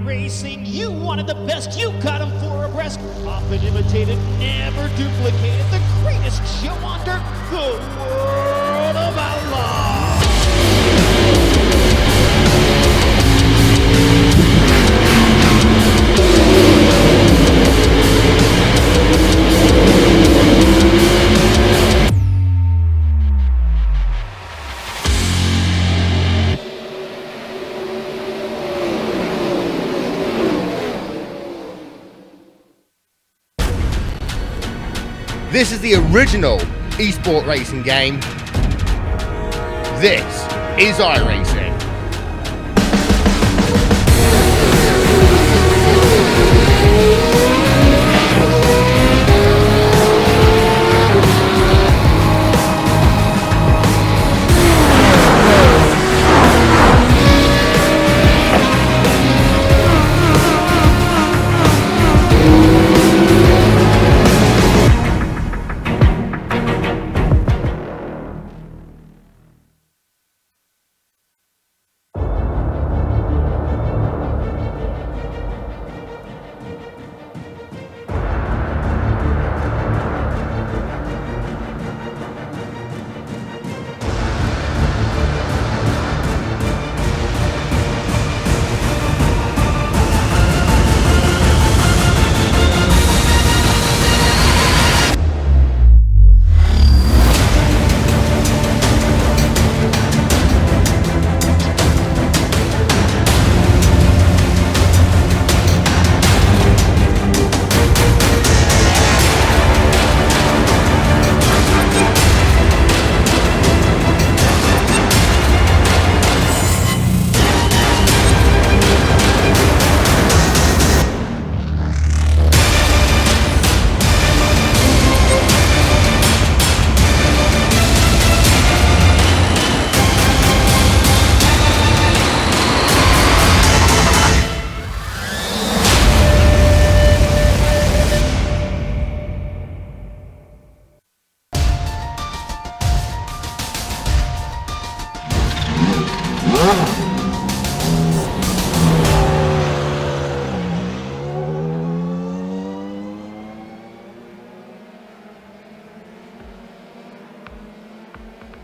iRacing, you wanted the best, you got them 4 abreast. Often imitated, never duplicated. The greatest show on dirt, the World of Outlaw. This is the original esport racing game. This is iRacing.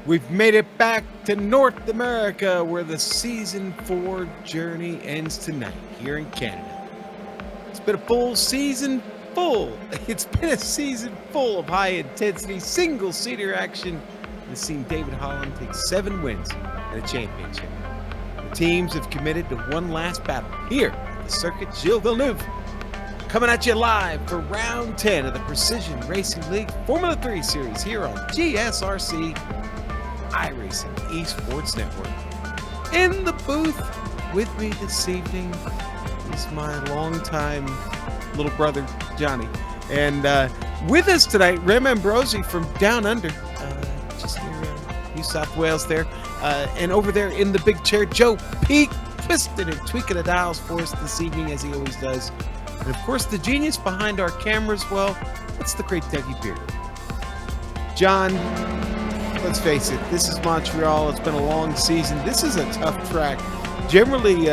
We've made it back to North America, where the Season 4 journey ends tonight here in Canada. It's been a It's been a season full of high-intensity, single-seater action, and has seen David Holland take 7 wins and a championship. The teams have committed to one last battle here at the circuit Gilles Villeneuve. Coming at you live for round 10 of the Precision Racing League Formula 3 Series here on GSRC iRacing Esports Network. In the booth with me this evening is my longtime little brother, Johnny. And with us tonight, Rem Ambrosi from Down Under, just near New South Wales there. And over there in the big chair, Joe Peak, twisting and tweaking the dials for us this evening, as he always does. And of course, the genius behind our cameras, well, it's the great Dougie Beard. John, let's face it, this is Montreal. It's been a long season. This is a tough track. Generally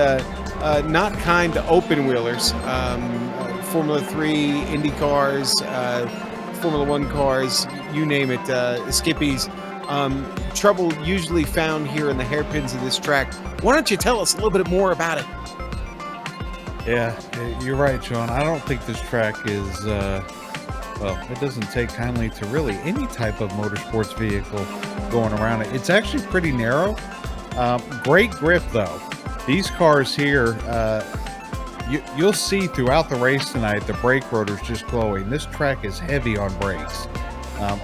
not kind to open wheelers. Formula 3, Indy cars, Formula 1 cars, you name it, skippies. Trouble usually found here in the hairpins of this track. Why don't you tell us a little bit more about it? Yeah, you're right, Sean. I don't think this track is, well, it doesn't take kindly to really any type of motorsports vehicle going around it. It's actually pretty narrow. Great grip, though. These cars here, you'll see throughout the race tonight, the brake rotors just glowing. This track is heavy on brakes.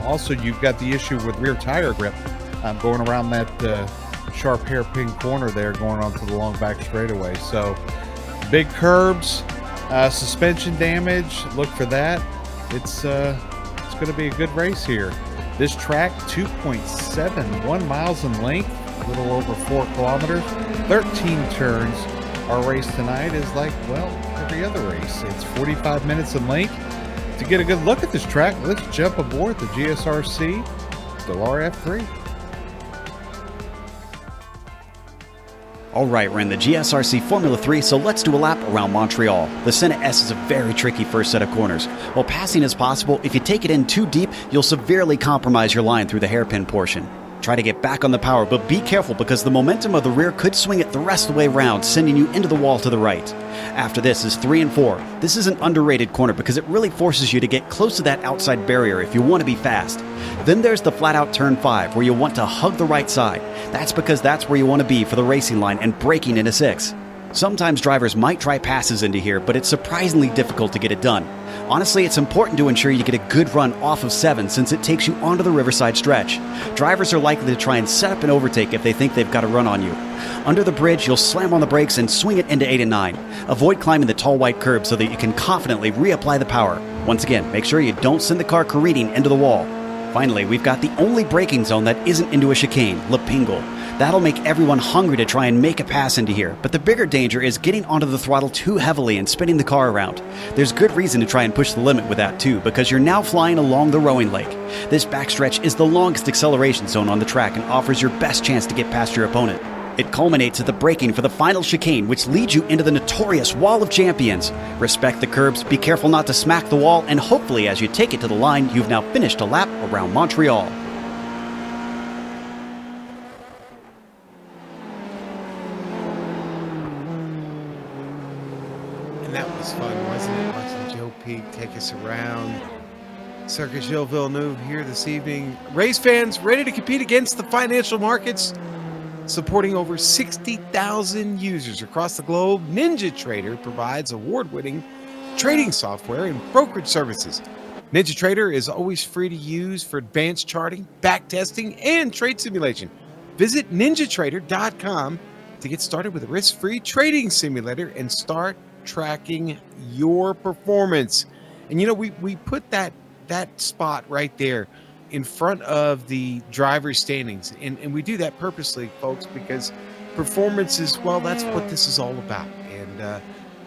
Also, you've got the issue with rear tire grip going around that sharp hairpin corner there going onto the long back straightaway. So big curbs, suspension damage, look for that. It's going to be a good race here. This track, 2.71 miles in length, a little over 4 kilometers, 13 turns. Our race tonight is like, well, every other race. It's 45 minutes in length. To get a good look at this track, let's jump aboard the GSRC Delar F3. Alright, we're in the GSRC Formula 3, so let's do a lap around Montreal. The Senna S is a very tricky first set of corners. While passing is possible, if you take it in too deep, you'll severely compromise your line through the hairpin portion. Try to get back on the power, but be careful because the momentum of the rear could swing it the rest of the way around, sending you into the wall to the right. After this is 3 and 4. This is an underrated corner because it really forces you to get close to that outside barrier if you want to be fast. Then there's the flat out turn 5 where you want to hug the right side. That's because that's where you want to be for the racing line and braking into 6. Sometimes drivers might try passes into here, but it's surprisingly difficult to get it done. Honestly, it's important to ensure you get a good run off of 7 since it takes you onto the Riverside stretch. Drivers are likely to try and set up an overtake if they think they've got a run on you. Under the bridge, you'll slam on the brakes and swing it into 8 and 9. Avoid climbing the tall white curb so that you can confidently reapply the power. Once again, make sure you don't send the car careening into the wall. Finally, we've got the only braking zone that isn't into a chicane, Lapingle. That'll make everyone hungry to try and make a pass into here, but the bigger danger is getting onto the throttle too heavily and spinning the car around. There's good reason to try and push the limit with that too, because you're now flying along the rowing lake. This backstretch is the longest acceleration zone on the track and offers your best chance to get past your opponent. It culminates at the braking for the final chicane, which leads you into the notorious Wall of Champions. Respect the curbs, be careful not to smack the wall, and hopefully as you take it to the line, you've now finished a lap around Montreal. And that was fun, wasn't it? Watching Joe Peak take us around Circuit Gilles Villeneuve here this evening. Race fans ready to compete against the financial markets. Supporting over 60,000 users across the globe, NinjaTrader provides award-winning trading software and brokerage services. NinjaTrader is always free to use for advanced charting, backtesting, and trade simulation. Visit NinjaTrader.com to get started with a risk-free trading simulator and start tracking your performance. And you know, we put that spot right there in front of the driver's standings, and we do that purposely, folks, because performance is, well, that's what this is all about. And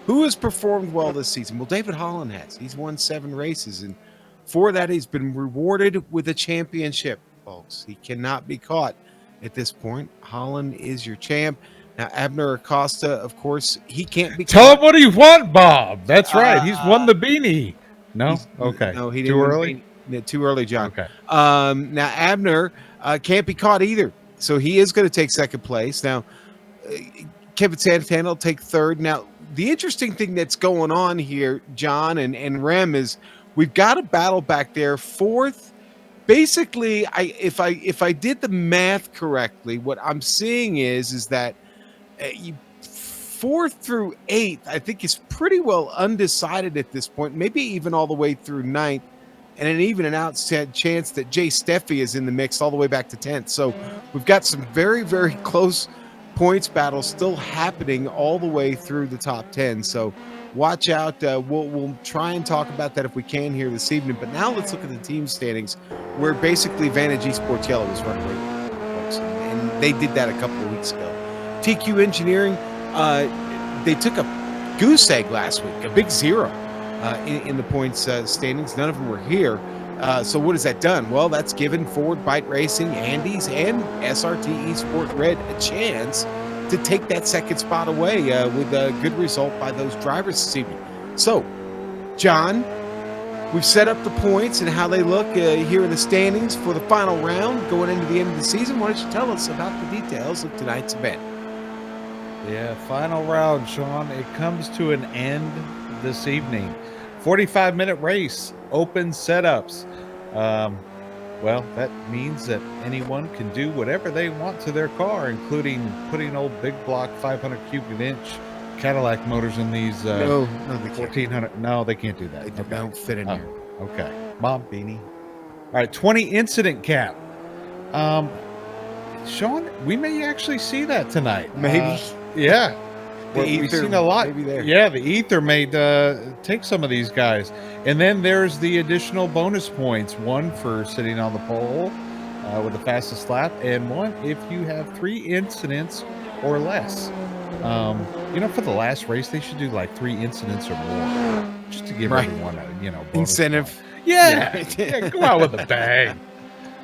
who has performed well this season? Well, David Holland has. He's won 7 races, and for that he's been rewarded with a championship, folks. He cannot be caught at this point. Holland is your champ. Now, Abner Acosta, of course, he can't be Tell caught. him what he won, Bob. That's right. He's won the beanie. No? Okay. No, he didn't. Too early? Too early, John. Okay. Now, Abner can't be caught either, so he is going to take second place. Now, Kevin Santana will take third. Now, the interesting thing that's going on here, John and Rem, is we've got a battle back there. Fourth, basically, if I did the math correctly, what I'm seeing is that 4th through 8th, I think, is pretty well undecided at this point, maybe even all the way through 9th. And even an outside chance that Jay Steffi is in the mix all the way back to 10th. So we've got some very, very close points battles still happening all the way through the top 10. So watch out. We'll try and talk about that if we can here this evening. But now let's look at the team standings, where basically Vantage Esports Yellow was running right, folks. And they did that a couple of weeks ago. TQ Engineering, they took a goose egg last week, a big 0. In the points standings. None of them were here. So what has that done? Well, that's given Forward Bite Racing, Andes, and SRT Esport Red a chance to take that second spot away with a good result by those drivers this evening. So, John, we've set up the points and how they look here in the standings for the final round going into the end of the season. Why don't you tell us about the details of tonight's event? Yeah, final round, Sean. It comes to an end this evening. 45-minute race, open setups. Well, that means that anyone can do whatever they want to their car, including putting old big block 500 cubic inch Cadillac motors in these No, they 1400. No, they can't do that. They don't fit in here. Okay. Mom, beanie. All right, 20 incident cap. Sean, we may actually see that tonight. Maybe. Yeah. We've seen a lot. Maybe there. Yeah, the Ether may take some of these guys. And then there's the additional bonus points. One for sitting on the pole with the fastest lap, and one if you have 3 incidents or less. For the last race, they should do like 3 incidents or more, just to give everyone a bonus incentive. point. Yeah, go out with a bang.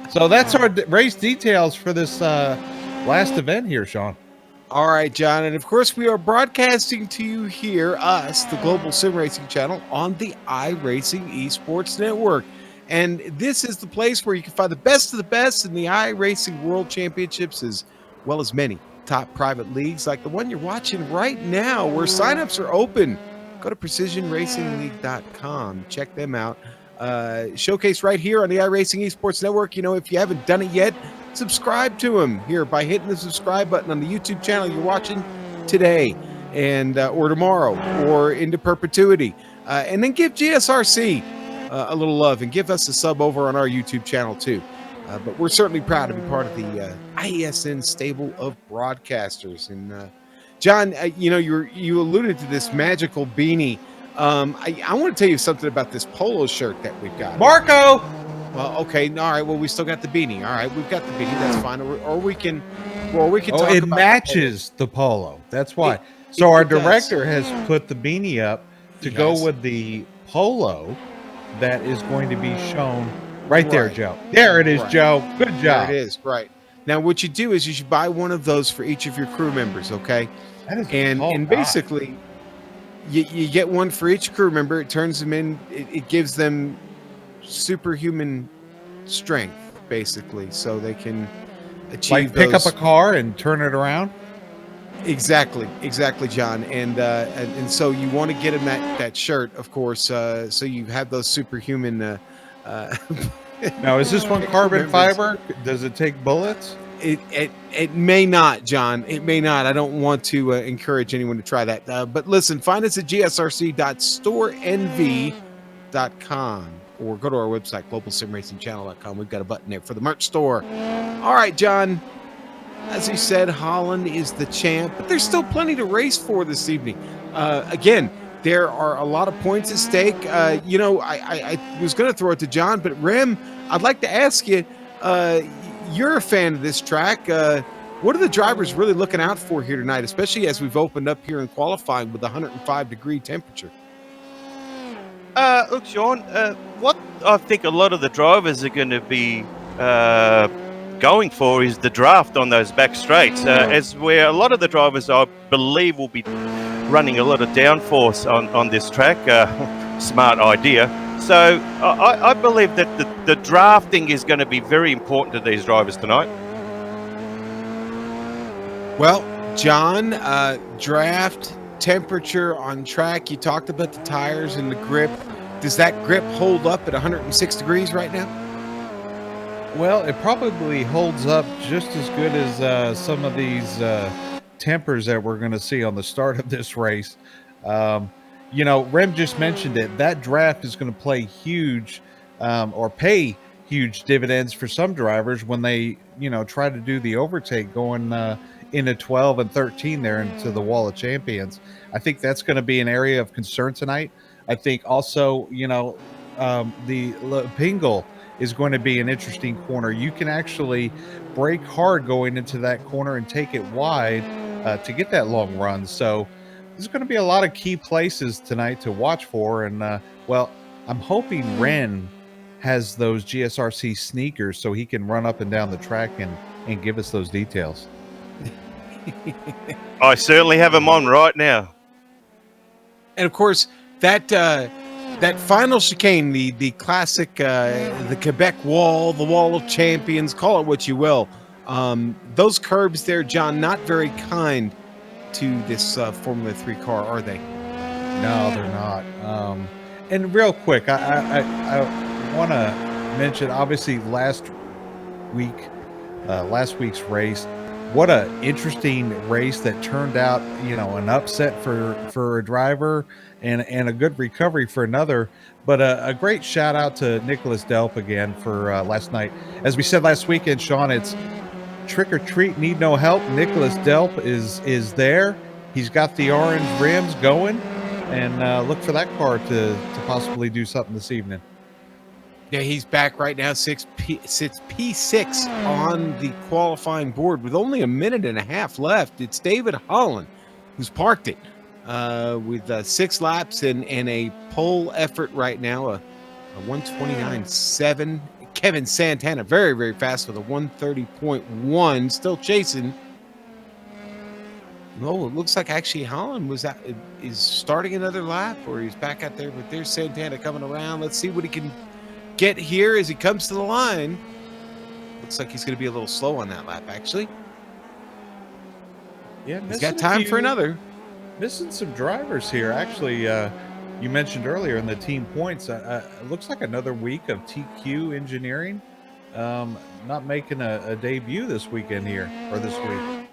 So that's our race details for this last event here, Sean. All right, John. And of course, we are broadcasting to you here, us, the Global SimRacing Channel, on the iRacing Esports Network. And this is the place where you can find the best of the best in the iRacing World Championships, as well as many top private leagues like the one you're watching right now, where signups are open. Go to precisionracingleague.com. Check them out. Showcase right here on the iRacing Esports Network. You know, if you haven't done it yet, subscribe to them here by hitting the subscribe button on the YouTube channel you're watching today and or tomorrow or into perpetuity. And then give GSRC a little love and give us a sub over on our YouTube channel too. But we're certainly proud to be part of the IESN stable of broadcasters. And John, you know, you alluded to this magical beanie. I want to tell you something about this polo shirt that we've got. Marco. Well, okay, all right. Well, we still got the beanie. All right, we've got the beanie. That's fine. Or we can. Oh, talk it about matches the polo. That's why. So our director has put the beanie up to go Yes. with the polo that is going to be shown right there, Joe. There it is, Right. Joe. Good job. There it is. Right. Now, what you do is you should buy one of those for each of your crew members. Okay. That is And basically, you get one for each crew member. It turns them in. It gives them superhuman strength, basically, so they can achieve like pick those. up a car and turn it around. Exactly, John. And so you want to get them that shirt, of course, so you have those superhuman. Now, is this one carbon members. fiber? Does it take bullets? It may not, John. It may not. I don't want to encourage anyone to try that. But listen, find us at gsrc.storenv.com or go to our website, globalsimracingchannel.com. We've got a button there for the merch store. All right, John. As you said, Holland is the champ, but there's still plenty to race for this evening. Again, there are a lot of points at stake. You know, I was going to throw it to John, but Rem, I'd like to ask you, you're a fan of this track. What are the drivers really looking out for here tonight, especially as we've opened up here in qualifying with a 105-degree temperature? Look, Sean, what I think a lot of the drivers are going to be going for is the draft on those back straights, as where a lot of the drivers, I believe, will be running a lot of downforce on this track. Smart idea. So I believe that the drafting is going to be very important to these drivers tonight. Well, John, draft, temperature on track. You talked about the tires and the grip. Does that grip hold up at 106 degrees right now? Well, it probably holds up just as good as some of these tempers that we're going to see on the start of this race. You know, Rem just mentioned it. That draft is going to play huge or pay huge dividends for some drivers when they, you know, try to do the overtake going into 12 and 13 there into the Wall of Champions. I think that's going to be an area of concern tonight. I think also, you know, the Pingle is going to be an interesting corner. You can actually brake hard going into that corner and take it wide to get that long run. So there's going to be a lot of key places tonight to watch for. And, well, I'm hoping Ren has those GSRC sneakers so he can run up and down the track and give us those details. I certainly have them on right now. And of course, that final chicane, the classic, the Quebec wall, the Wall of Champions, call it what you will. Those curbs there, John, not very kind to this Formula 3 car, are they? No, they're not. And real quick, I want to mention, obviously, last week's race. What a interesting race that turned out, you know, an upset for a driver and a good recovery for another. But a great shout out to Nicholas Delp again for last night. As we said last weekend, Sean, it's trick or treat, need no help. Nicholas Delp is there. He's got the orange rims going, and look for that car to possibly do something this evening. Yeah, he's back right now, sits P6 on the qualifying board with only a minute and a half left. It's David Holland who's parked it with 6 laps and a pole effort right now, a 129.7. Kevin Santana, very, very fast with a 130.1, still chasing No, it looks like actually Holland is starting another lap, or he's back out there. But there's Santana coming around. Let's see what he can get here as he comes to the line. Looks like he's going to be a little slow on that lap, actually. Yeah, he's got time for another. Missing some drivers here. Actually, you mentioned earlier in the team points, it looks like another week of TQ Engineering not making a debut this weekend here, or this week.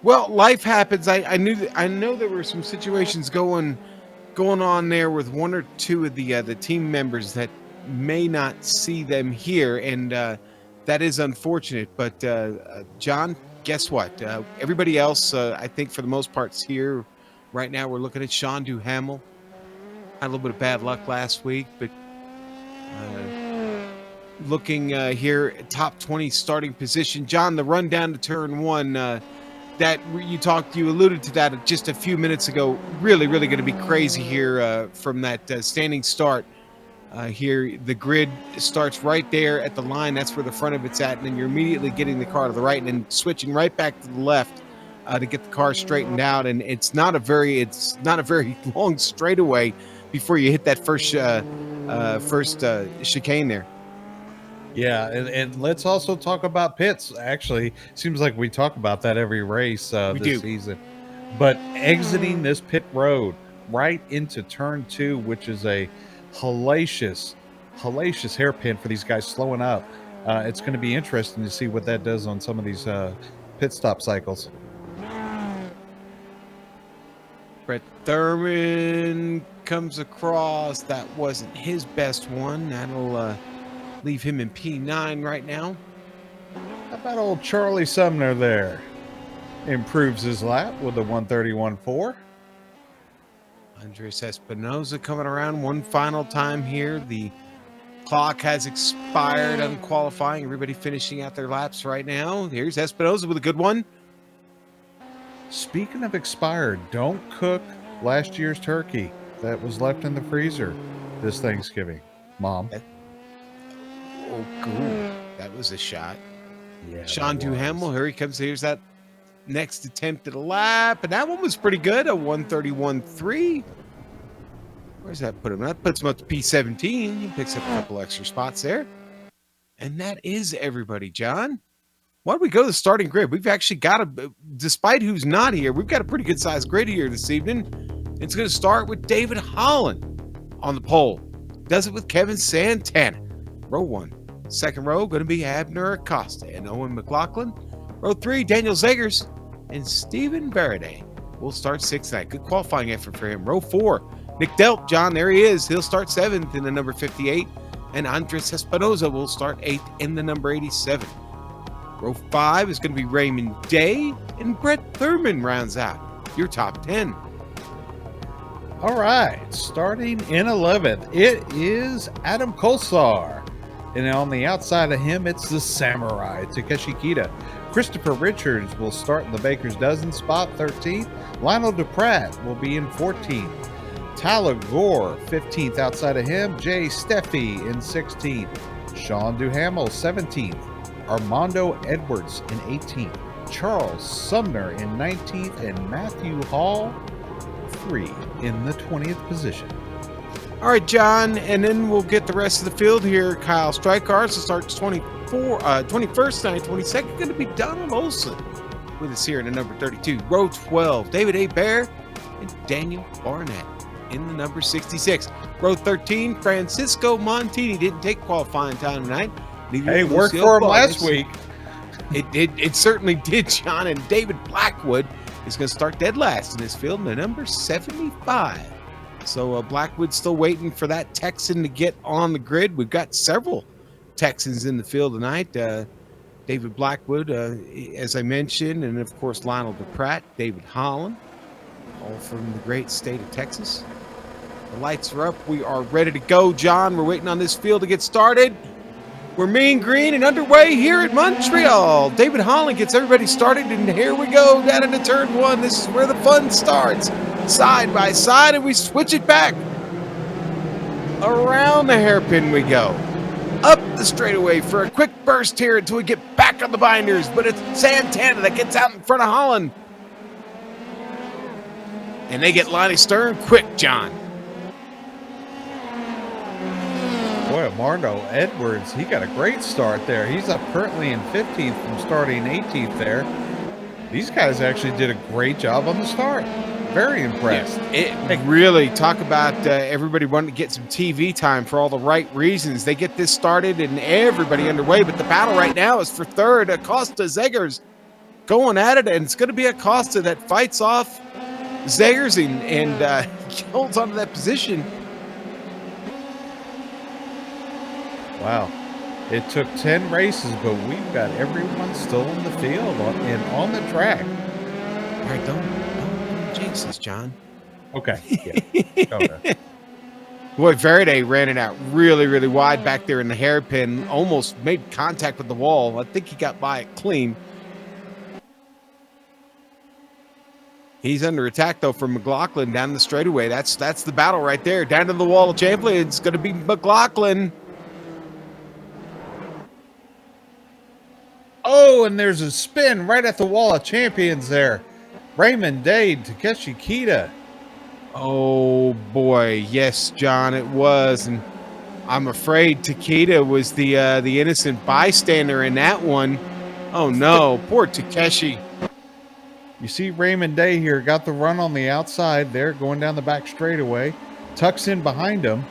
Well, life happens. I know there were some situations going on there with one or two of the team members that may not see them here, and that is unfortunate. But John, guess what? Everybody else, I think for the most part, is here right now. We're looking at Sean Duhamel. Had a little bit of bad luck last week, but looking here at top 20 starting position. John, the run down to turn one. That you alluded to that just a few minutes ago. Really going to be crazy here from that standing start. Here, the grid starts right there at the line. That's where the front of it's at, and then you're immediately getting the car to the right and then switching right back to the left to get the car straightened out. And it's not a very long straightaway before you hit that first chicane there. Yeah, and let's also talk about pits. Actually, seems like we talk about that every race this season. But exiting this pit road right into turn 2, which is a hellacious hairpin for these guys slowing up. It's going to be interesting to see what that does on some of these pit stop cycles. Brett Thurman comes across. That wasn't his best one. That'll leave him in P9 right now. How about old Charlie Sumner there? Improves his lap with a 131.4. Andres Espinoza coming around one final time here. The clock has expired on qualifying. Everybody finishing out their laps right now. Here's Espinoza with a good one. Speaking of expired, don't cook last year's turkey that was left in the freezer this Thanksgiving, Mom. Oh, cool. That was a shot. Yeah, Sean Duhamel, here he comes. Here's that next attempt at a lap, and that one was pretty good, a 131.3. Where's that put him? That puts him up to P17. He picks up a couple extra spots there. And that is everybody, John. Why don't we go to the starting grid? We've actually got despite who's not here, we've got a pretty good-sized grid here this evening. It's going to start with David Holland on the pole. Does it with Kevin Santana. Row 1. Second row, going to be Abner Acosta and Owen McLaughlin. Row 3, Daniel Zegers and Stephen Varaday will start 6th tonight. Good qualifying effort for him. Row 4, Nick Delp, John, there he is. He'll start 7th in the number 58. And Andres Espinoza will start 8th in the number 87. Row 5 is going to be Raymond Day, and Brett Thurman rounds out your top 10. All right, starting in 11th, it is Adam Kolsar. And on the outside of him, it's the Samurai, Takeshi Kita. Christopher Richards will start in the Baker's Dozen spot, 13th. Lionel DePratt will be in 14th. Tyler Gore, 15th outside of him. Jay Steffi in 16th. Sean Duhamel, 17th. Armando Edwards in 18th. Charles Sumner in 19th. And Matthew Hall, 3 in the 20th position. All right, John, and then we'll get the rest of the field here. Kyle Strykars to start 21st tonight. 22nd going to be Donald Olson with us here in the number 32. Row 12, David A. Bear and Daniel Barnett in the number 66. Row 13, Francisco Montini didn't take qualifying time tonight. Hey, worked for him last week. It certainly did, John. And David Blackwood is going to start dead last in this field in the number 75. So Blackwood's still waiting for that Texan to get on the grid. We've got several Texans in the field tonight. David Blackwood, as I mentioned, and of course Lionel DePratt, David Holland, all from the great state of Texas. The lights are up. We are ready to go, John. We're waiting on this field to get started. We're mean green and underway here at Montreal. David Holland gets everybody started, and here we go down into turn 1. This is where the fun starts. Side by side, and we switch it back. Around the hairpin we go. up the straightaway for a quick burst here until we get back on the binders, but it's Santana that gets out in front of Holland. And they get Lonnie Stern quick, John. Boy, Marno Edwards, he got a great start there. He's up currently in 15th from starting 18th there. These guys actually did a great job on the start. Very impressed. It really, talk about everybody wanting to get some TV time for all the right reasons. They get this started and everybody underway, but the battle right now is for third. Acosta Zegers going at it, and it's going to be Acosta that fights off Zegers and holds onto that position. Wow. It took 10 races, but we've got everyone still in the field and on the track. All right, don't jinx this, John. Okay. Yeah. Okay. Boy, Verde ran it out really, really wide back there in the hairpin. Almost made contact with the wall. I think he got by it clean. He's under attack, though, from McLaughlin down the straightaway. That's the battle right there. Down to the wall of champions. It's going to be McLaughlin. Oh, and there's a spin right at the wall of champions there. Raymond Dade, Takeshi Kita. Oh, boy. Yes, John, it was. And I'm afraid Takeda was the innocent bystander in that one. Oh, no. Poor Takeshi. You see Raymond Day here, got the run on the outside there, going down the back straightaway. Tucks in behind him.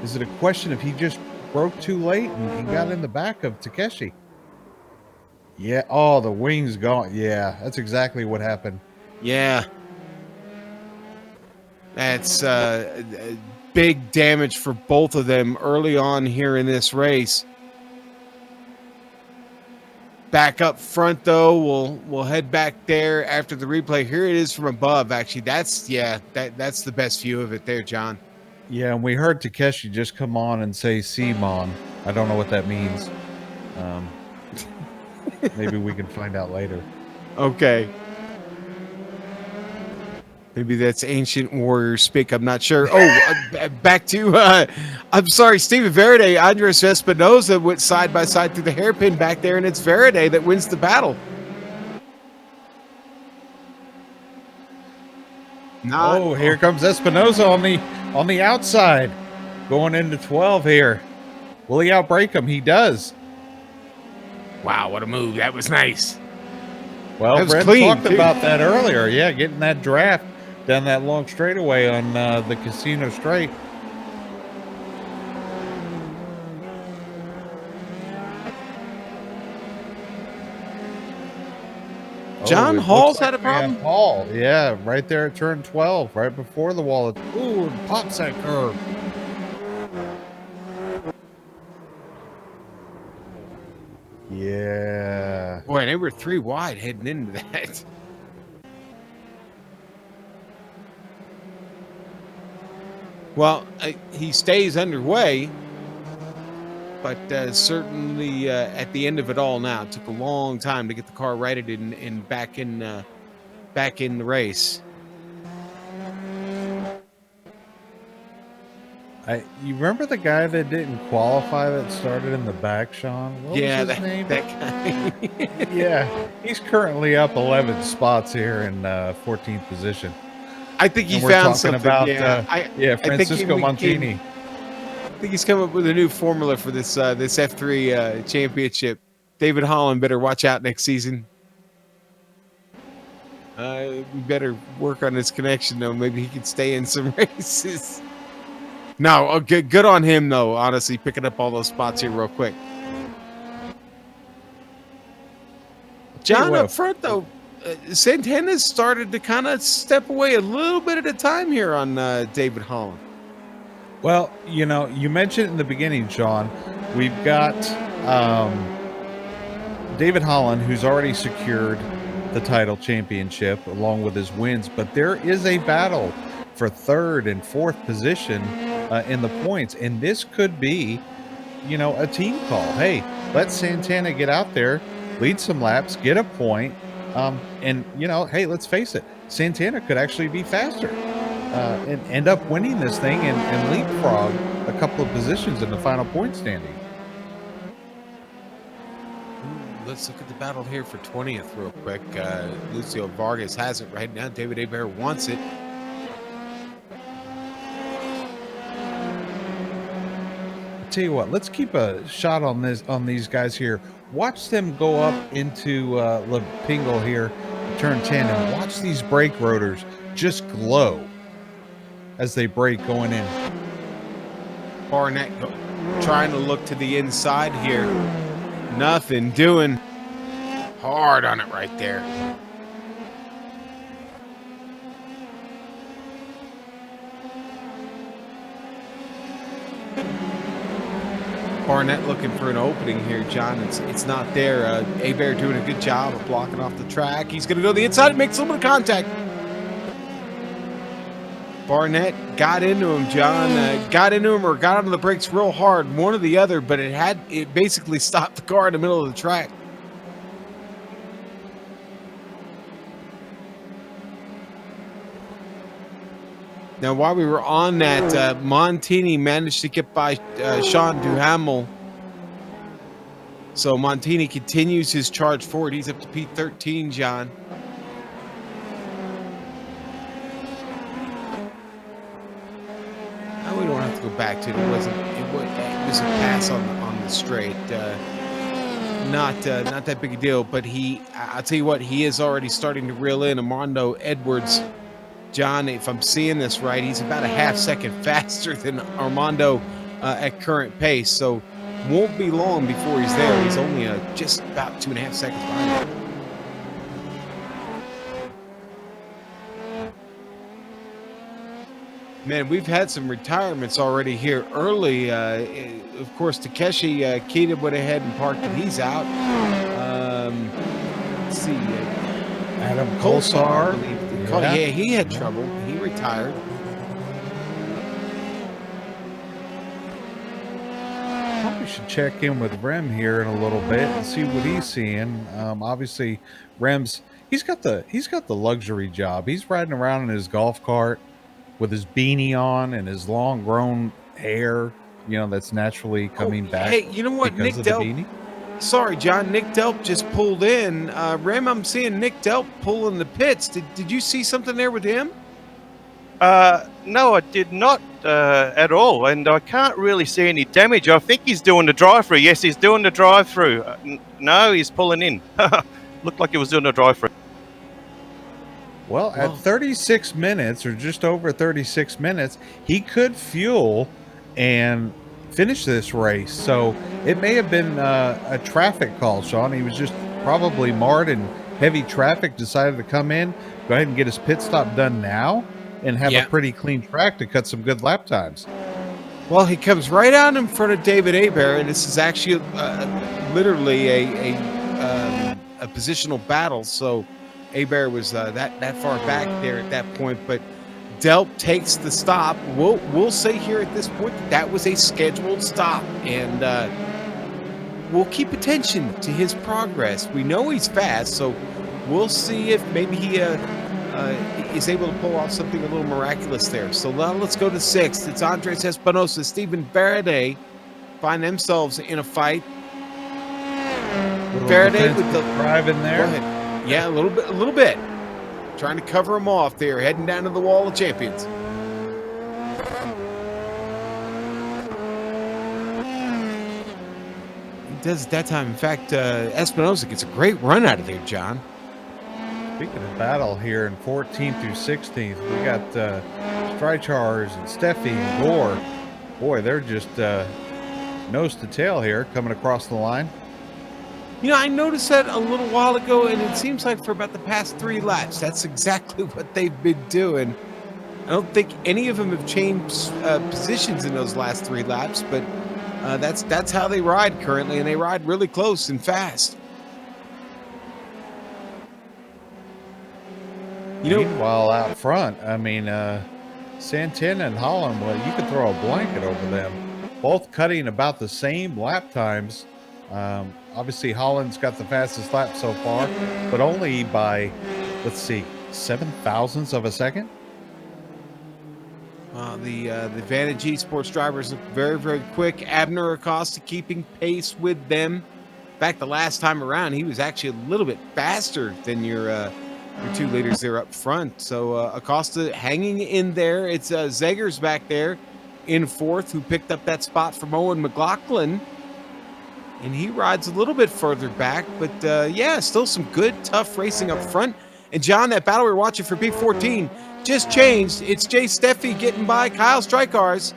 Is it a question if he just broke too late and got in the back of Takeshi? Yeah. Oh, the wing's gone. Yeah, that's exactly what happened. Yeah. That's big damage for both of them early on here in this race. Back up front, though, we'll head back there after the replay. Here it is from above, actually. That's the best view of it there, John. Yeah, and we heard Takeshi just come on and say Simon. I don't know what that means. Maybe we can find out later. Okay. Maybe that's ancient warrior speak. I'm not sure. Oh, back to, I'm sorry, Steven Verde, Andres Espinoza went side by side through the hairpin back there, and it's Verde that wins the battle. Here comes Espinoza on the outside, going into 12 here. Will he outbreak him? He does. Wow, what a move. That was nice. Well, Brent talked about that earlier. Yeah, getting that draft down that long straightaway on the Casino Straight. John Hall's had a problem? Hall, yeah, right there at turn 12, right before the wall. Ooh, pops that curve. Yeah. Boy, they were 3 wide heading into that. Well, he stays underway, but certainly at the end of it all now, it took a long time to get the car righted and back in the race. You remember the guy that didn't qualify that started in the back, Sean? What was his name? That guy. Yeah, he's currently up 11 spots here in 14th position. I think he found something. About, I Francisco Montini. I think he's come up with a new formula for this this F3 championship. David Holland better watch out next season. We better work on his connection, though. Maybe he could stay in some races. No, good on him, though, honestly, picking up all those spots here real quick. John, up front, though, Santana's started to kind of step away a little bit at a time here on David Holland. Well, you know, you mentioned in the beginning, Sean, we've got David Holland, who's already secured the title championship along with his wins, but there is a battle for 3rd and 4th position in the points, and this could be, you know, a team call. Hey, let Santana get out there, lead some laps, get a point, and, you know, hey, let's face it, Santana could actually be faster and end up winning this thing and leapfrog a couple of positions in the final point standing. let's look at the battle here for 20th real quick. Lucio Vargas has it right now. David Hebert wants it. Tell you what, let's keep a shot on these guys here. Watch them go up into La Pingle here, turn 10, and watch these brake rotors just glow as they brake going in. Barnett trying to look to the inside here. Nothing doing. Hard on it right there. Barnett looking for an opening here, John. It's not there. Hebert doing a good job of blocking off the track. He's going to go to the inside and make a little bit of contact. Barnett got into him, John. Got into him or got onto the brakes real hard, one or the other, but it basically stopped the car in the middle of the track. Now, while we were on that, Montini managed to get by Sean Duhamel. So Montini continues his charge forward. He's up to P13, John. Now we don't have to go back to it. It was a pass on the straight. Not that big a deal, but I'll tell you what, he is already starting to reel in Armando Edwards. John, if I'm seeing this right, he's about a half second faster than Armando at current pace. So won't be long before he's there. He's only just about 2.5 seconds behind him. Man, we've had some retirements already here early. Of course, Takeshi Kita went ahead and parked it. He's out. Let's see. Adam Colsar, Colsar. yeah, he had trouble. He retired. Probably should check in with Rem here in a little bit and see what he's seeing. Obviously, Rem's he's got the luxury job. He's riding around in his golf cart with his beanie on and his long grown hair, that's naturally coming back. Hey, you know what? Nick Delp. Sorry, John. Nick Delp just pulled in. Rem, I'm seeing Nick Delp pulling the pits. Did you see something there with him? No, I did not at all, and I can't really see any damage. I think he's doing the drive-through. Yes, he's doing the drive-through. No, he's pulling in. Looked like he was doing the drive-through. Well, at 36 minutes, or just over 36 minutes, he could fuel and finish this race. So it may have been a traffic call, Sean. He was just probably marred in heavy traffic, decided to come in, go ahead and get his pit stop done now, and have a pretty clean track to cut some good lap times. Well, he comes right out in front of David Hebert, and this is actually literally a positional battle. So Hebert was that far back there at that point, but Delp takes the stop. We'll say here at this point that was a scheduled stop, and we'll keep attention to his progress. We know he's fast, so we'll see if maybe he is able to pull off something a little miraculous there. So now let's go to 6th. It's Andres Espinosa, Stephen Faraday find themselves in a fight. Faraday with the drive in there. Go ahead. Yeah, a little bit. Trying to cover him off there, heading down to the wall of champions. He does at that time. In fact, Espinosa gets a great run out of there, John. Speaking of battle here in 14th through 16th, we got Strychars and Steffi and Gore. Boy, they're just nose to tail here coming across the line. I noticed that a little while ago, and it seems like for about the past 3 laps, that's exactly what they've been doing. I don't think any of them have changed positions in those last 3 laps, but that's how they ride currently, and they ride really close and fast. Meanwhile, out front, Santana and Holland, well, you could throw a blanket over them. Both cutting about the same lap times. Obviously, Holland's got the fastest lap so far, but only by, 7 thousandths of a second. The Vantage Esports drivers look very, very quick. Abner Acosta keeping pace with them. In fact, the last time around, he was actually a little bit faster than your 2 leaders there up front. So Acosta hanging in there. It's Zegers back there in 4th, who picked up that spot from Owen McLaughlin. And he rides a little bit further back. But, yeah, still some good, tough racing up front. And, John, that battle we're watching for P14 just changed. It's Jay Steffi getting by Kyle Strykars.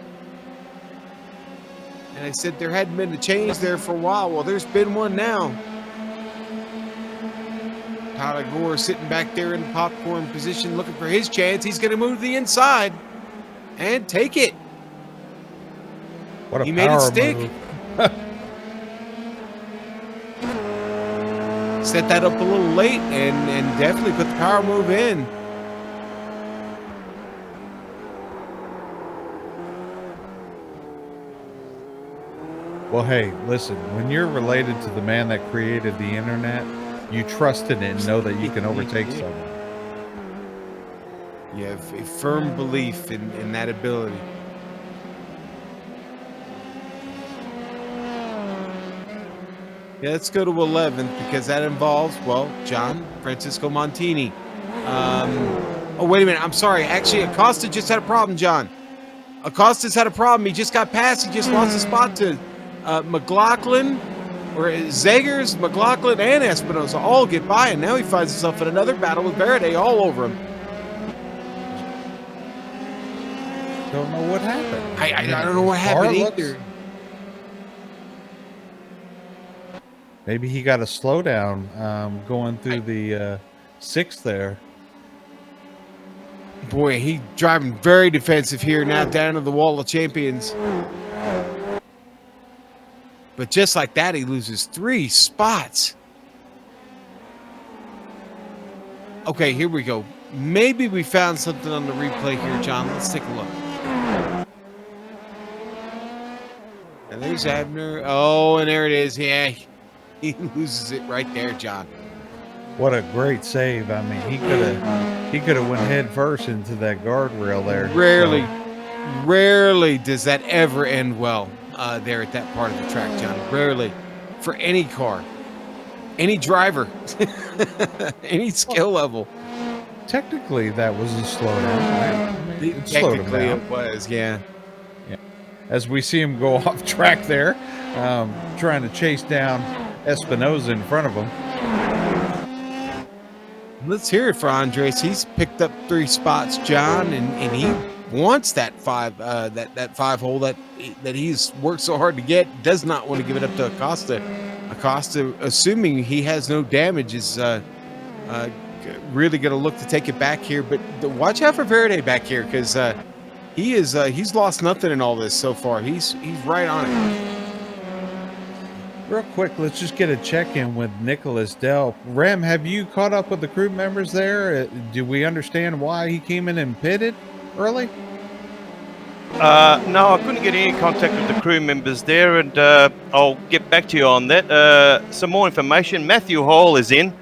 And I said there hadn't been a change there for a while. Well, there's been one now. Tyler Gore sitting back there in the popcorn position looking for his chance. He's going to move to the inside and take it. What a he made it stick. Set that up a little late and definitely put the power move in. Well, hey, listen, when you're related to the man that created the internet, you trust in it and know that you can overtake someone. You have a firm belief in that ability. Yeah, let's go to 11th because that involves, well, John Francisco Montini. Oh, wait a minute. I'm sorry. Actually, Acosta just had a problem, John. Acosta's had a problem. He just got past. He just lost a spot to McLaughlin, or Zegers, McLaughlin, and Espinosa all get by, and now he finds himself in another battle with Verde all over him. Don't know what happened. I don't know what happened either. Maybe he got a slowdown going through the 6th there. Boy, he driving very defensive here now down to the Wall of Champions. But just like that, he loses 3 spots. Okay, here we go. Maybe we found something on the replay here, John. Let's take a look. And there's Abner. Oh, and there it is. Yeah, he loses it right there, John. What a great save. I mean, he could have went head first into that guardrail there. Rarely does that ever end well. There at that part of the track, John. Rarely. For any car, any driver, any skill level. Technically, that was a slowdown. Right? Technically, it was, yeah. As we see him go off track there, trying to chase down Espinosa in front of him. Let's hear it for Andres. He's picked up 3 spots, John, and he wants that 5 that 5 hole that he's worked so hard to get. Does not want to give it up to Acosta. Acosta, assuming he has no damage, is really going to look to take it back here. But watch out for Verde back here, because he's lost nothing in all this so far. He's right on it. Real quick, let's just get a check-in with Nicholas Dell. Rem, have you caught up with the crew members there? Do we understand why he came in and pitted early? No, I couldn't get any contact with the crew members there, and I'll get back to you on that. Some more information. Matthew Hall is in.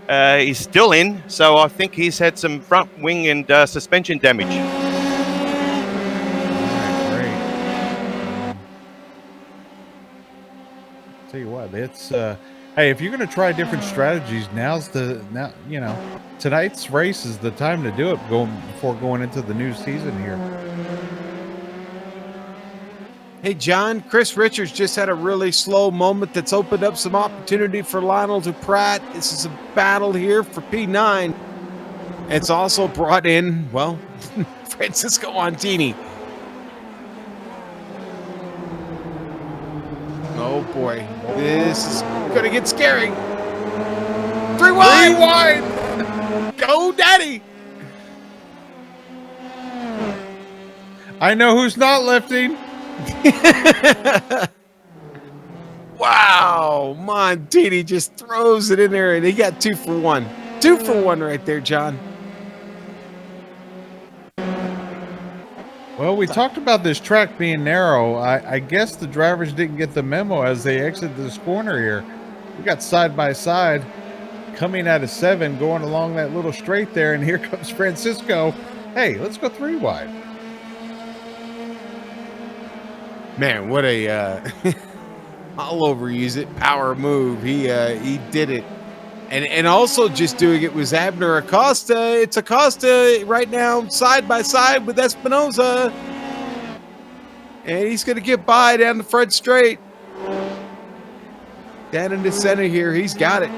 He's still in, so I think he's had some front wing and suspension damage. Tell you what, it's hey, if you're going to try different strategies, tonight's race is the time to do it before going into the new season here. Hey, John, Chris Richards just had a really slow moment that's opened up some opportunity for Lionel Duprat. This is a battle here for P9. It's also brought in, well, Francisco Montini. Oh, boy. This is going to get scary. 3 wide. 3 wide. Go, Daddy. I know who's not lifting. Wow. Montini just throws it in there, and he got 2 for 1. 2 for 1 right there, John. Well, we talked about this track being narrow. I guess the drivers didn't get the memo as they exit this corner here. We got side by side coming out of 7, going along that little straight there, and here comes Francisco. Hey, let's go 3 wide. Man, what a I'll overuse it. Power move. He did it. And also just doing it was Abner Acosta. It's Acosta right now side by side with Espinoza. And he's going to get by down the front straight. Down in the center here. He's got it.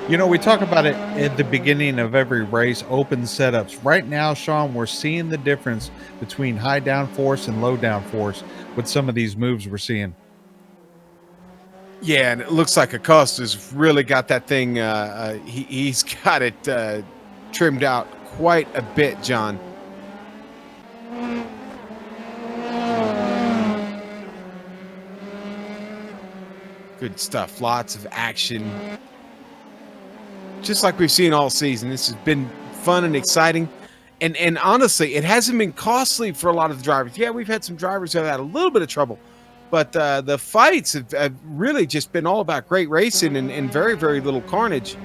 You know, we talk about it at the beginning of every race, open setups. Right now, Sean, we're seeing the difference between high downforce and low downforce with some of these moves we're seeing. Yeah, and it looks like Acosta's really got that thing. He's got it trimmed out quite a bit, John. Good stuff. Lots of action. Just like we've seen all season. This has been fun and exciting. And honestly, it hasn't been costly for a lot of the drivers. Yeah, we've had some drivers who have had a little bit of trouble. But the fights have really just been all about great racing and very, very little carnage.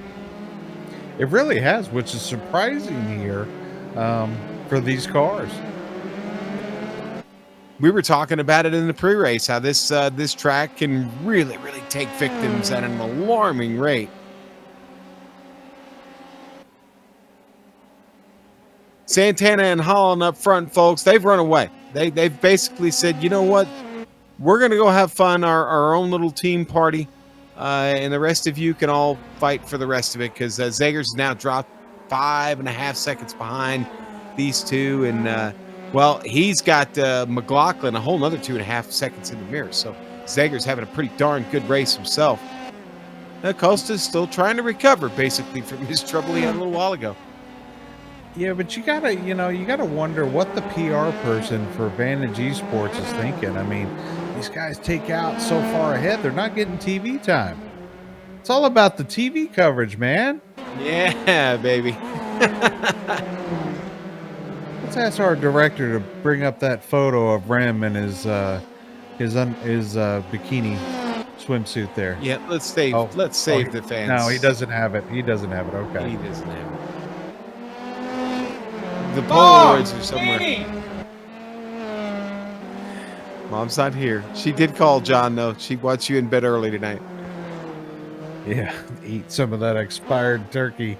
It really has, which is surprising here for these cars. We were talking about it in the pre-race, how this track can really, really take victims at an alarming rate. Santana and Holland up front, folks, they've run away. They've basically said, you know what? We're going to go have fun, our own little team party, and the rest of you can all fight for the rest of it, because Zegers now dropped 5.5 seconds behind these two, and, well, he's got McLaughlin a whole nother 2.5 seconds in the mirror, so Zegers having a pretty darn good race himself. Acosta's still trying to recover, basically, from his trouble he had a little while ago. Yeah, but you gotta wonder what the PR person for Vantage Esports is thinking. I mean, these guys take out so far ahead, they're not getting TV time. It's all about the TV coverage, man. Yeah, baby. Let's ask our director to bring up that photo of Rem in his bikini swimsuit there. Yeah, let's save the fans. No, he doesn't have it. He doesn't have it. Okay. He doesn't have it. The Polaroids are somewhere. Mom's not here. She did call John, though. She wants you in bed early tonight. Yeah, eat some of that expired turkey.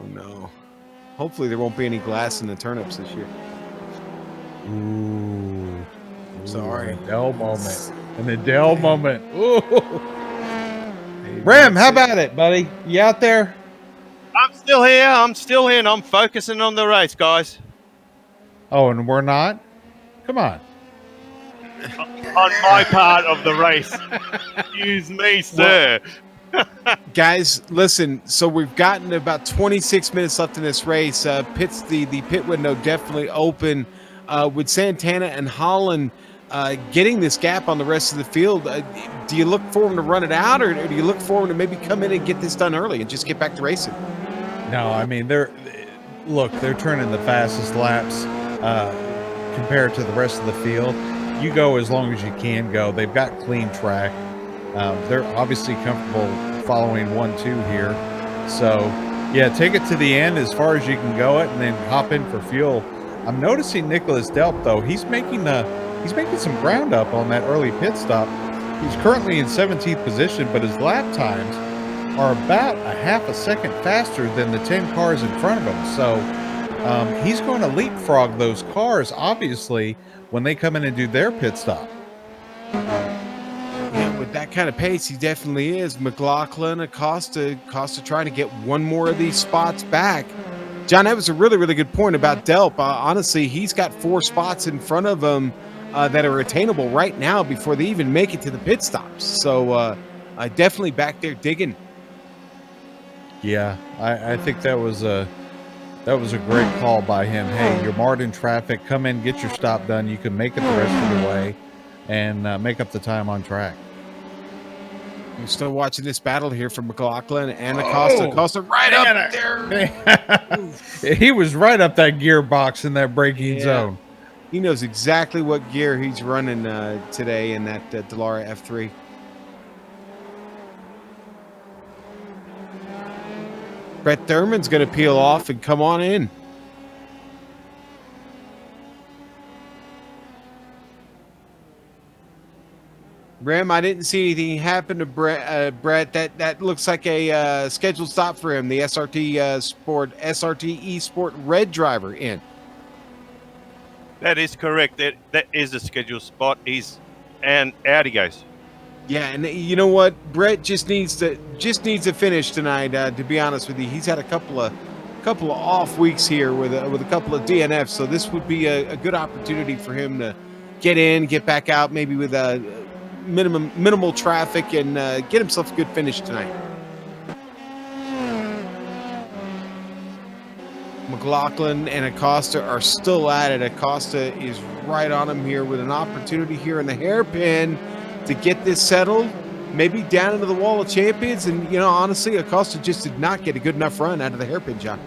Oh, no. Hopefully there won't be any glass in the turnips this year. Ooh. Sorry. An Adele moment. An Adele moment. Ooh. Rem, how about it, buddy? You out there? I'm still here, and I'm focusing on the race, guys. Oh, and we're not? Come on. On my part of the race. Excuse me, sir. Guys, listen, so we've gotten about 26 minutes left in this race. The pit window definitely open. With Santana and Holland getting this gap on the rest of the field, do you look for them to run it out, or do you look for them to maybe come in and get this done early and just get back to racing? No, I mean, they're turning the fastest laps compared to the rest of the field. You go as long as you can go. They've got clean track. They're obviously comfortable following 1-2 here. So, yeah, take it to the end as far as you can go it, and then hop in for fuel. I'm noticing Nicholas Delp, though. He's making some ground up on that early pit stop. He's currently in 17th position, but his lap times are about a half a second faster than the 10 cars in front of him. So he's going to leapfrog those cars, obviously, when they come in and do their pit stop. Yeah, with that kind of pace, he definitely is. McLaughlin, Acosta trying to get one more of these spots back. John, that was a really, really good point about Delp. Honestly, he's got 4 spots in front of him that are attainable right now before they even make it to the pit stops. So definitely back there digging. Yeah, I think that was a great call by him. Hey, you're marred in traffic. Come in, get your stop done. You can make it the rest of the way and make up the time on track. We're still watching this battle here from McLaughlin and Acosta. Acosta right up there. He was right up that gearbox in that braking zone. He knows exactly what gear he's running today in that Dallara F3. Brett Thurman's going to peel off and come on in. Grim, I didn't see anything happen to Brett. That looks like a scheduled stop for him. The SRT SRT Esport red driver in. That is correct. That is a scheduled spot. And out he goes. Yeah, and you know what? Brett just needs to finish tonight. To be honest with you, he's had a couple of off weeks here with a couple of DNFs. So this would be a good opportunity for him to get back out, maybe with a minimal traffic, and get himself a good finish tonight. McLaughlin and Acosta are still at it. Acosta is right on him here with an opportunity here in the hairpin to get this settled, maybe down into the wall of champions. And, you know, honestly, Acosta just did not get a good enough run out of the hairpin, John.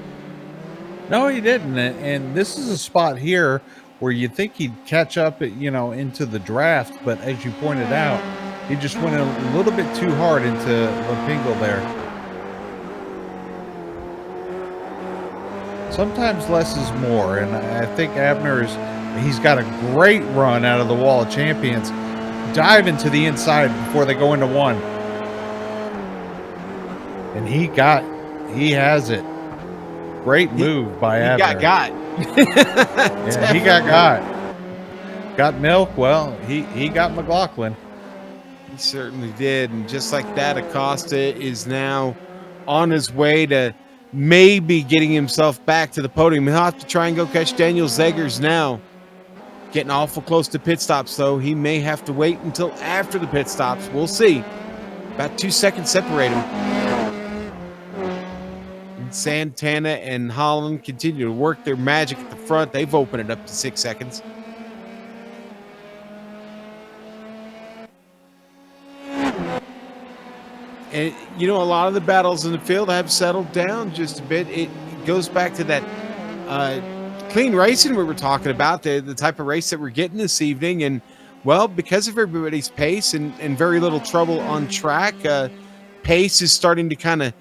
No, he didn't. And this is a spot here where you think he'd catch up, you know, into the draft. But as you pointed out, he just went a little bit too hard into Lapingle there. Sometimes less is more, and I think he's got a great run out of the wall of champions. Dive into the inside before they go into one. And he has it. Great move by Abner. He got. Yeah, he got. Got milk. Well, he got McLaughlin. He certainly did. And just like that, Acosta is now on his way to maybe getting himself back to the podium. He'll have to try and go catch Daniel Zegers now. Getting awful close to pit stops, though. He may have to wait until after the pit stops. We'll see. About 2 seconds separate him. And Santana and Holland continue to work their magic at the front. They've opened it up to 6 seconds. And, you know, a lot of the battles in the field have settled down just a bit. It goes back to that clean racing we were talking about, the type of race that we're getting this evening. And, well, because of everybody's pace and very little trouble on track, pace is starting to kind of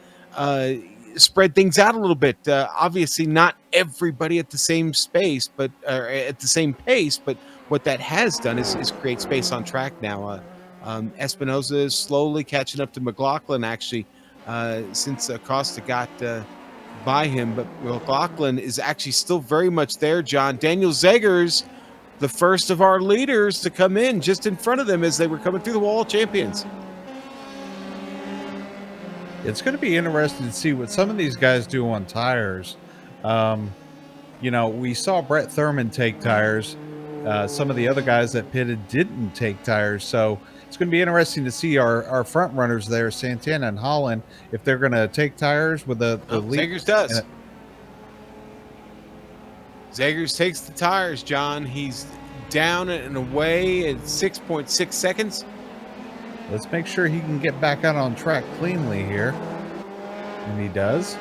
spread things out a little bit. Obviously, not everybody at the same space, but at the same pace. But what that has done is create space on track now. Espinosa is slowly catching up to McLaughlin, actually, since Acosta got by him. But McLaughlin is actually still very much there, John. Daniel Zegers, the first of our leaders to come in just in front of them as they were coming through the wall of champions. It's going to be interesting to see what some of these guys do on tires. You know, we saw Brett Thurman take tires. Some of the other guys that pitted didn't take tires. So it's going to be interesting to see our front runners there, Santana and Holland, if they're going to take tires with the lead. Zegers does. Zegers takes the tires, John. He's down and away at 6.6 seconds. Let's make sure he can get back out on track cleanly here. And he does.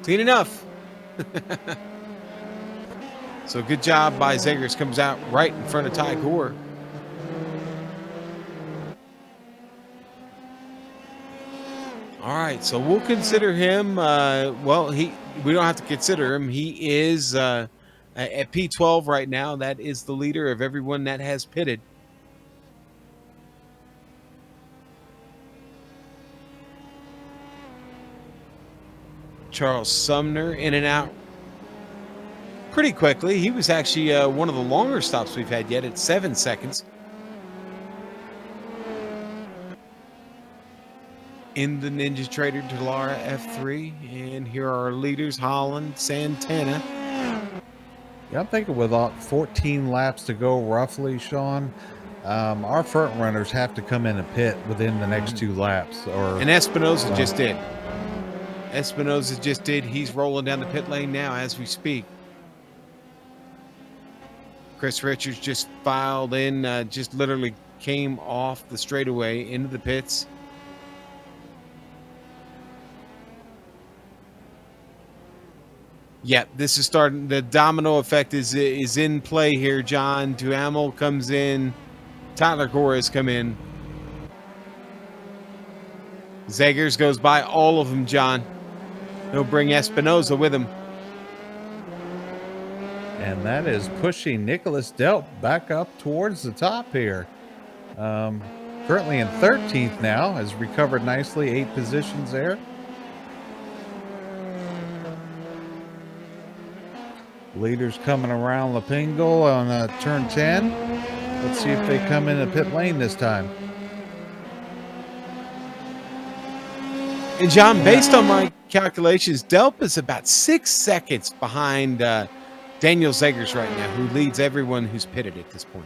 Clean enough. So good job by Zegers. Comes out right in front of Ty Gore. All right, so we'll consider him. Well, we don't have to consider him. He is at P12 right now. That is the leader of everyone that has pitted. Charles Sumner in and out pretty quickly. He was actually one of the longer stops we've had yet at 7 seconds. In the NinjaTrader Delara F3. And here are our leaders, Holland, Santana. Yeah, I'm thinking with 14 laps to go roughly, Sean, our front runners have to come in a pit within the next 2 laps. And Espinosa just did. Espinosa just did. He's rolling down the pit lane now as we speak. Chris Richards just filed in, just literally came off the straightaway into the pits. Yeah, this is starting. The domino effect is in play here, John. Duhamel comes in. Tyler Gore has come in. Zegers goes by all of them, John. He'll bring Espinosa with him. And that is pushing Nicholas Delp back up towards the top here. Currently in 13th now, has recovered nicely, 8 positions there. Leaders coming around Lapingle on turn 10. Let's see if they come in the pit lane this time. And John, based on my calculations, Delp is about 6 seconds behind Daniel Zegers right now, who leads everyone who's pitted at this point.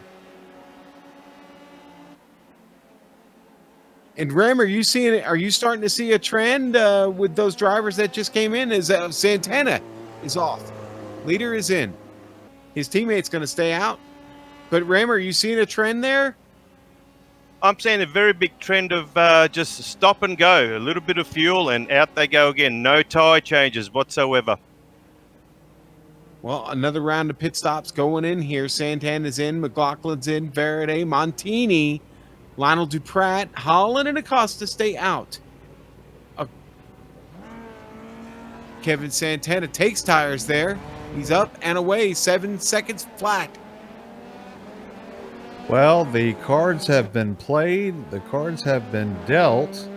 And Ram, are you starting to see a trend with those drivers that just came in? Is Santana is off, leader is in, his teammate's going to stay out. But Ram, are you seeing a trend there? I'm seeing a very big trend of just stop and go, a little bit of fuel, and out they go again. No tire changes whatsoever. Well, another round of pit stops going in here. Santana's in, McLaughlin's in, Verde, Montini, Lionel Duprat, Holland, and Acosta stay out. Kevin Santana takes tires there. He's up and away, 7 seconds flat. Well, the cards have been played. The cards have been dealt.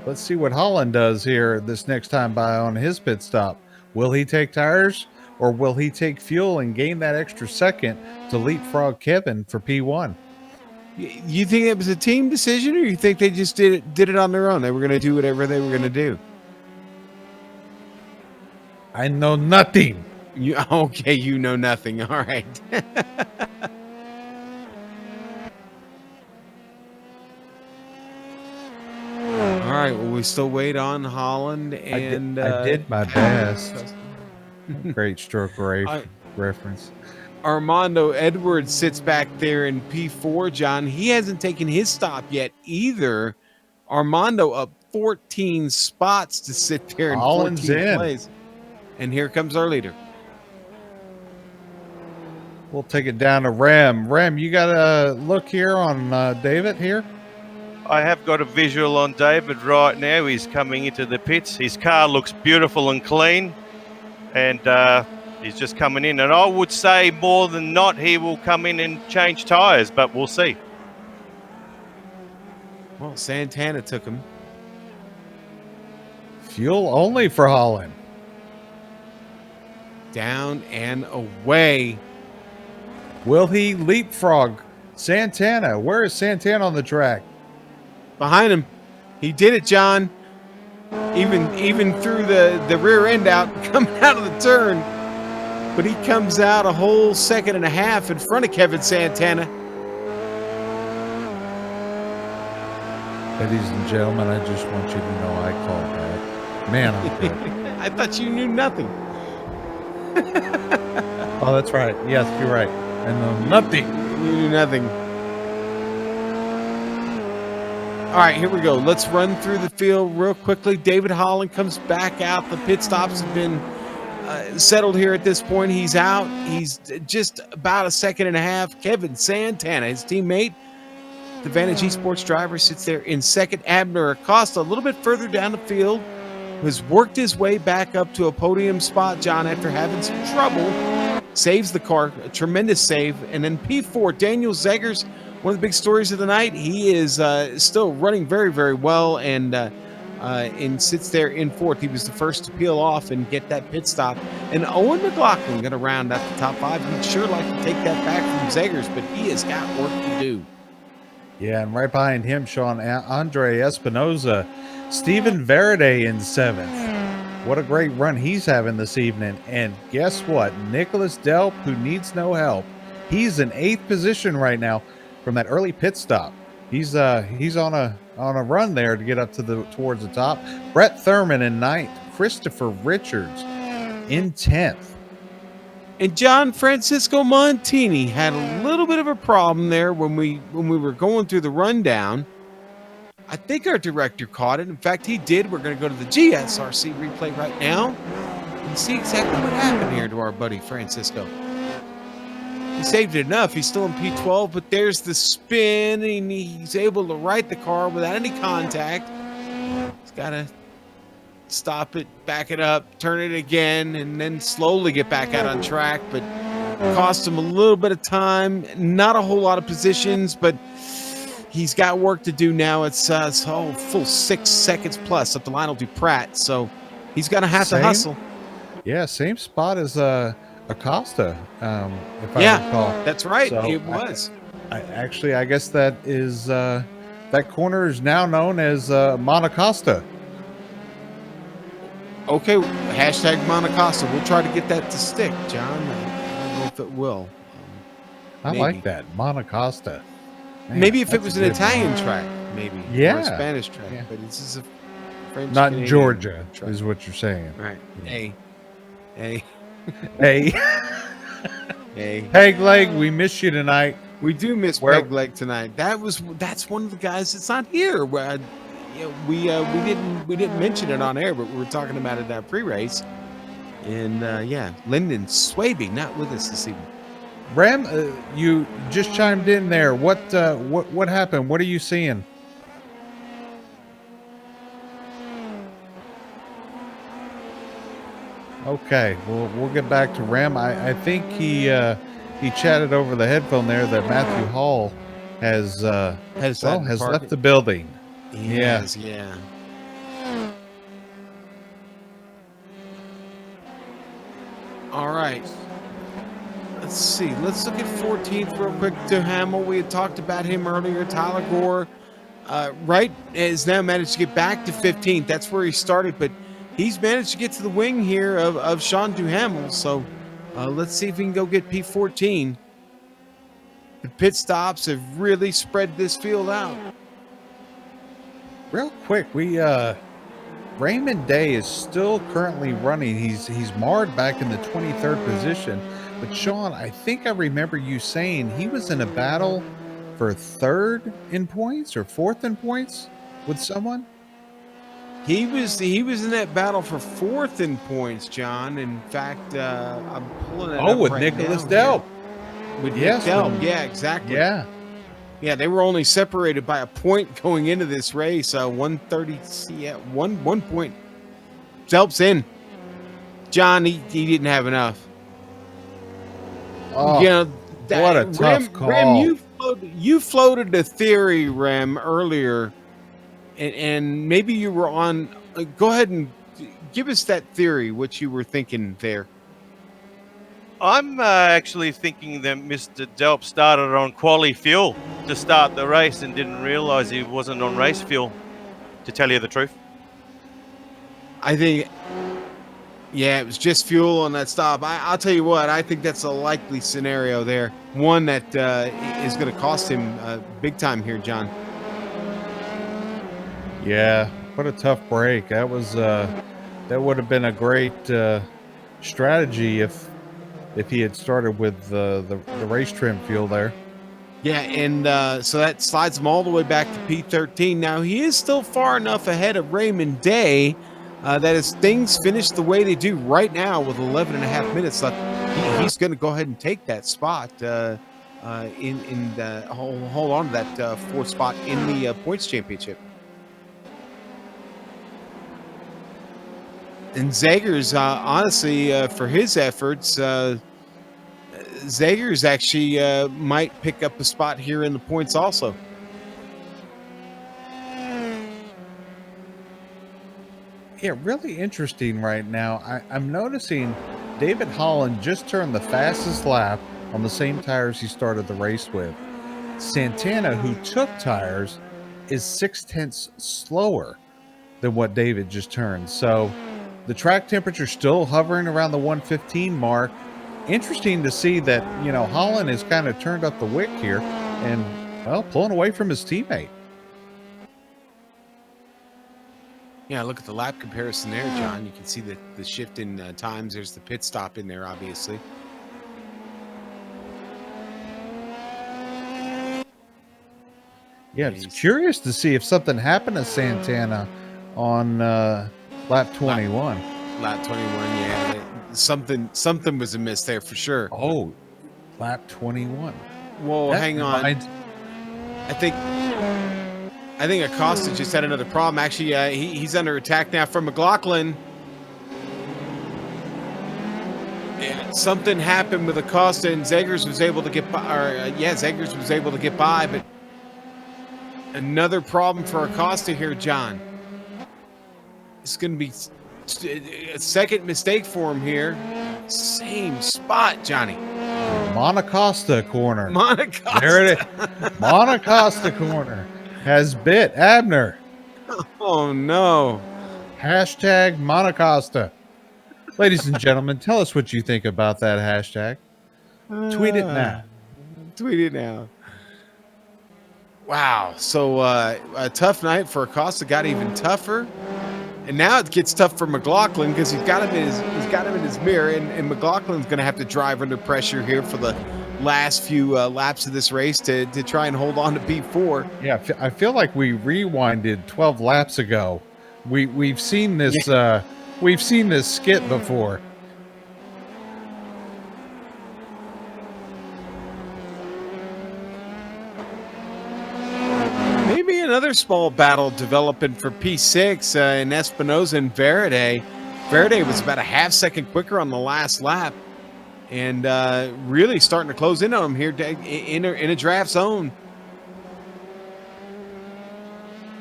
Let's see what Holland does here this next time by on his pit stop. Will he take tires or will he take fuel and gain that extra second to leapfrog Kevin for P1? You think it was a team decision, or you think they just did it on their own? They were going to do whatever they were going to do. I know nothing. Okay, you know nothing. All right. All right, well, we still wait on Holland, and I did my best. Great stroke reference. Armando Edwards sits back there in P4, John. He hasn't taken his stop yet either. Armando up 14 spots to sit there in Holland's 14th in. place. And here comes our leader. We'll take it down to Ram. Ram, you got a look here on David here? I have got a visual on David right now. He's coming into the pits. His car looks beautiful and clean, and he's just coming in. And I would say more than not he will come in and change tires, but we'll see. Well, Santana took him. Fuel only for Holland. Down and away. Will he leapfrog Santana? Where is Santana on the track? Behind him. He did it, John. Even through the rear end out, coming out of the turn. But he comes out a whole second and a half in front of Kevin Santana. Ladies and gentlemen, I just want you to know I called that. Man, I'm good. I thought you knew nothing. Oh, that's right. Yes, you're right. I know nothing. You knew nothing. All right, here we go. Let's run through the field real quickly. David Holland comes back out. The pit stops have been settled here at this point. He's out. He's just about a second and a half. Kevin Santana, his teammate, the Vantage Esports driver, sits there in second. Abner Acosta, a little bit further down the field, has worked his way back up to a podium spot, John, after having some trouble. Saves the car, a tremendous save. And then P4, Daniel Zegers, one of the big stories of the night. He is still running very, very well and sits there in fourth. He was the first to peel off and get that pit stop. And Owen McLaughlin going to round out the top five. He'd sure like to take that back from Zegers, but he has got work to do. Yeah, and right behind him, Sean, Andre Espinoza, Steven Verde in seventh. What a great run he's having this evening. And guess what? Nicholas Delp, who needs no help, he's in 8th position right now from that early pit stop. He's on a run there to get up to towards the top. Brett Thurman in 9th. Christopher Richards in 10th. And John Francisco Montini had a little bit of a problem there when we were going through the rundown. I think our director caught it. In fact, he did. We're going to go to the GSRC replay right now and see exactly what happened here to our buddy Francisco. He saved it enough. He's still in P12, but there's the spin, and he's able to right the car without any contact. He's got to stop it, back it up, turn it again, and then slowly get back out on track. But it cost him a little bit of time, not a whole lot of positions, but he's got work to do now. It's full 6 seconds plus up the line will do Pratt, so he's gonna have to hustle. Yeah, same spot as Acosta, if I recall. That's right. So it was. I guess that is that corner is now known as Monacosta. Okay, hashtag Monacosta. We'll try to get that to stick, John. I don't know if it will. I like that, Monacosta. Man, maybe if it that's was a an good Italian one. track, maybe. Yeah. Or a Spanish track. Yeah. But this is a French. Not in Canadian Georgia, track. is what you're saying. Right. Yeah. Hey. Hey. Hey. Peg Leg, we miss you tonight. We do miss Peg Leg tonight. That's one of the guys that's not here. We didn't mention it on air, but we were talking about it at pre-race. And Lyndon Swaby not with us this evening. Ram, you just chimed in there. What happened? What are you seeing? Okay, we'll get back to Ram. I think he chatted over the headphone there that Matthew Hall has left the building. Yes, All right. Let's see. Let's look at 14th real quick. Duhamel, we had talked about him earlier. Tyler Gore, has now managed to get back to 15th. That's where he started, but he's managed to get to the wing here of Sean Duhamel. So let's see if we can go get P14. The pit stops have really spread this field out. Real quick, Raymond Day is still currently running. He's marred back in the 23rd position. But Sean, I think I remember you saying he was in a battle for 3rd in points or 4th in points with someone. He was in that battle for 4th in points, John. In fact, I'm pulling it up with right Nicholas now Delp. With Nick Delp, yeah, exactly. Yeah, they were only separated by a point going into this race. 130. Yeah, one point. Delp's in. John, he didn't have enough. Oh, what a tough call. Rem, you floated a theory, Rem, earlier, and maybe you were on. Go ahead and give us that theory, what you were thinking there. I'm actually thinking that Mr. Delp started on quali fuel to start the race and didn't realize he wasn't on race fuel, to tell you the truth. I think, it was just fuel on that stop. I'll tell you what, I think that's a likely scenario there. One that is going to cost him big time here, John. Yeah, what a tough break. That was that would have been a great strategy if he had started with the race trim fuel there. Yeah, and so that slides him all the way back to P13. Now, he is still far enough ahead of Raymond Day that as things finish the way they do right now with 11 and a half minutes left, he's going to go ahead and take that spot hold on to that 4th spot in the points championship. And Zagers, honestly, for his efforts, Zagers actually might pick up a spot here in the points also. Yeah, really interesting right now. I'm noticing David Holland just turned the fastest lap on the same tires he started the race with. Santana, who took tires, is 0.6 slower than what David just turned. So the track temperature still hovering around the 115 mark. Interesting to see that, Holland has kind of turned up the wick here and, pulling away from his teammate. Yeah, look at the lap comparison there, John. You can see the shift in times. There's the pit stop in there, obviously. Yeah, it's curious to see if something happened to Santana on lap 21. Lap 21, yeah. Something was amiss there for sure. Oh, lap 21. Well, hang on. I think Acosta just had another problem. Actually, he's under attack now from McLaughlin. Yeah, something happened with Acosta, and Zagers was able to get by. Zagers was able to get by, but Another problem for Acosta here, John. It's going to be a second mistake for him here. Same spot, Johnny. Monacosta corner. Monacosta. There it is. Monacosta corner has bit Abner. Oh, no. Hashtag Monacosta. Ladies and gentlemen, tell us what you think about that hashtag. Tweet it now. Tweet it now. Wow. So a tough night for Acosta. Got even tougher. And now it gets tough for McLaughlin because he's got him in his mirror, and McLaughlin's going to have to drive under pressure here for the last few laps of this race to try and hold on to P4. Yeah, I feel like we rewinded 12 laps ago. We've seen this we've seen this skit before. Maybe another small battle developing for P6 in Espinosa and Verde. Verde was about a half-second quicker on the last lap, and really starting to close in on him here in a draft zone.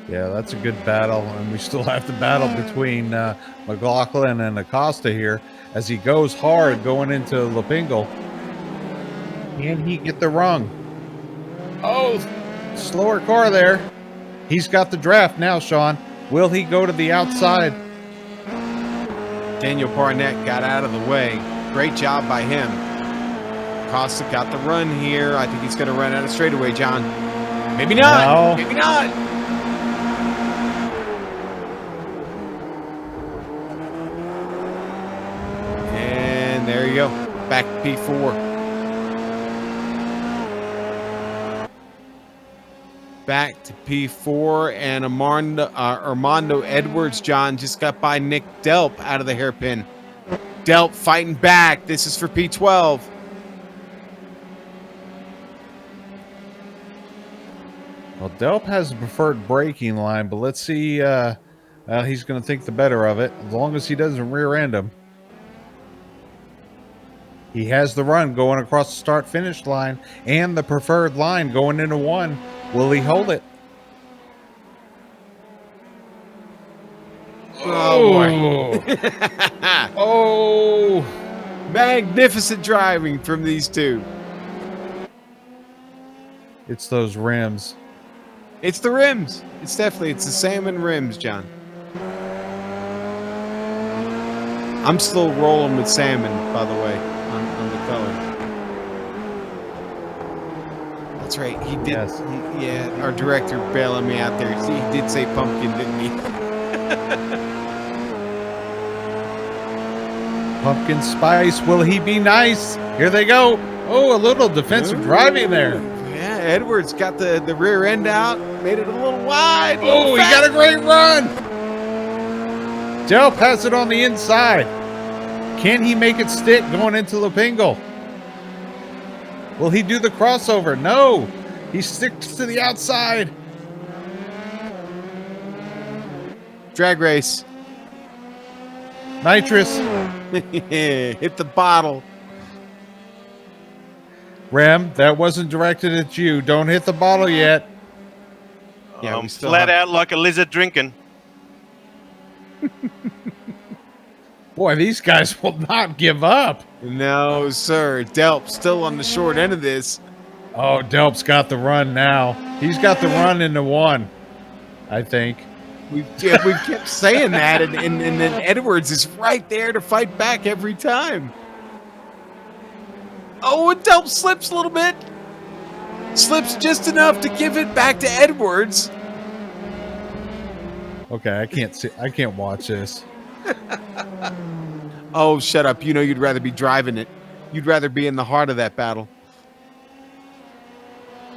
Yeah, that's a good battle, and we still have the battle between McLaughlin and Acosta here as he goes hard going into Lapingle. Can he get the rung? Oh, slower car there. He's got the draft now, Sean. Will he go to the outside? Daniel Barnett got out of the way. Great job by him. Acosta got the run here. I think he's going to run out of straightaway, John. Maybe not. No. Maybe not. And there you go. Back to P4. Back to P4, and Armando Edwards, John, just got by Nick Delp out of the hairpin. Delp fighting back. This is for P12. Well, Delp has a preferred braking line, but let's see. He's going to think the better of it, as long as he doesn't rear end him. He has the run going across the start-finish line and the preferred line going into one. Will he hold it? Oh, boy. Oh! Magnificent driving from these two. It's those rims. It's the rims. It's the salmon rims, John. I'm still rolling with salmon, by the way, on the color. That's right. He did. Yes. Yeah, our director bailing me out there. He did say pumpkin, didn't he? Pumpkin spice. Will he be nice? Here they go. Oh, a little defensive driving there. Yeah, Edwards got the rear end out, made it a little wide. Oh, he got a great run. Delp has it on the inside. Can he make it stick going into Lapingle? Will he do the crossover? No. He sticks to the outside. Drag race. Nitrous. Hit the bottle. Rem, that wasn't directed at you. Don't hit the bottle yet. Yeah, we still flat out like a lizard drinking. Boy, these guys will not give up. No, sir. Delp still on the short end of this. Oh, Delp's got the run now. He's got the run into one, I think. We've kept saying that, and then Edwards is right there to fight back every time. Oh, and Delp slips a little bit. Slips just enough to give it back to Edwards. Okay, I can't watch this. Oh, shut up. You know you'd rather be driving it. You'd rather be in the heart of that battle.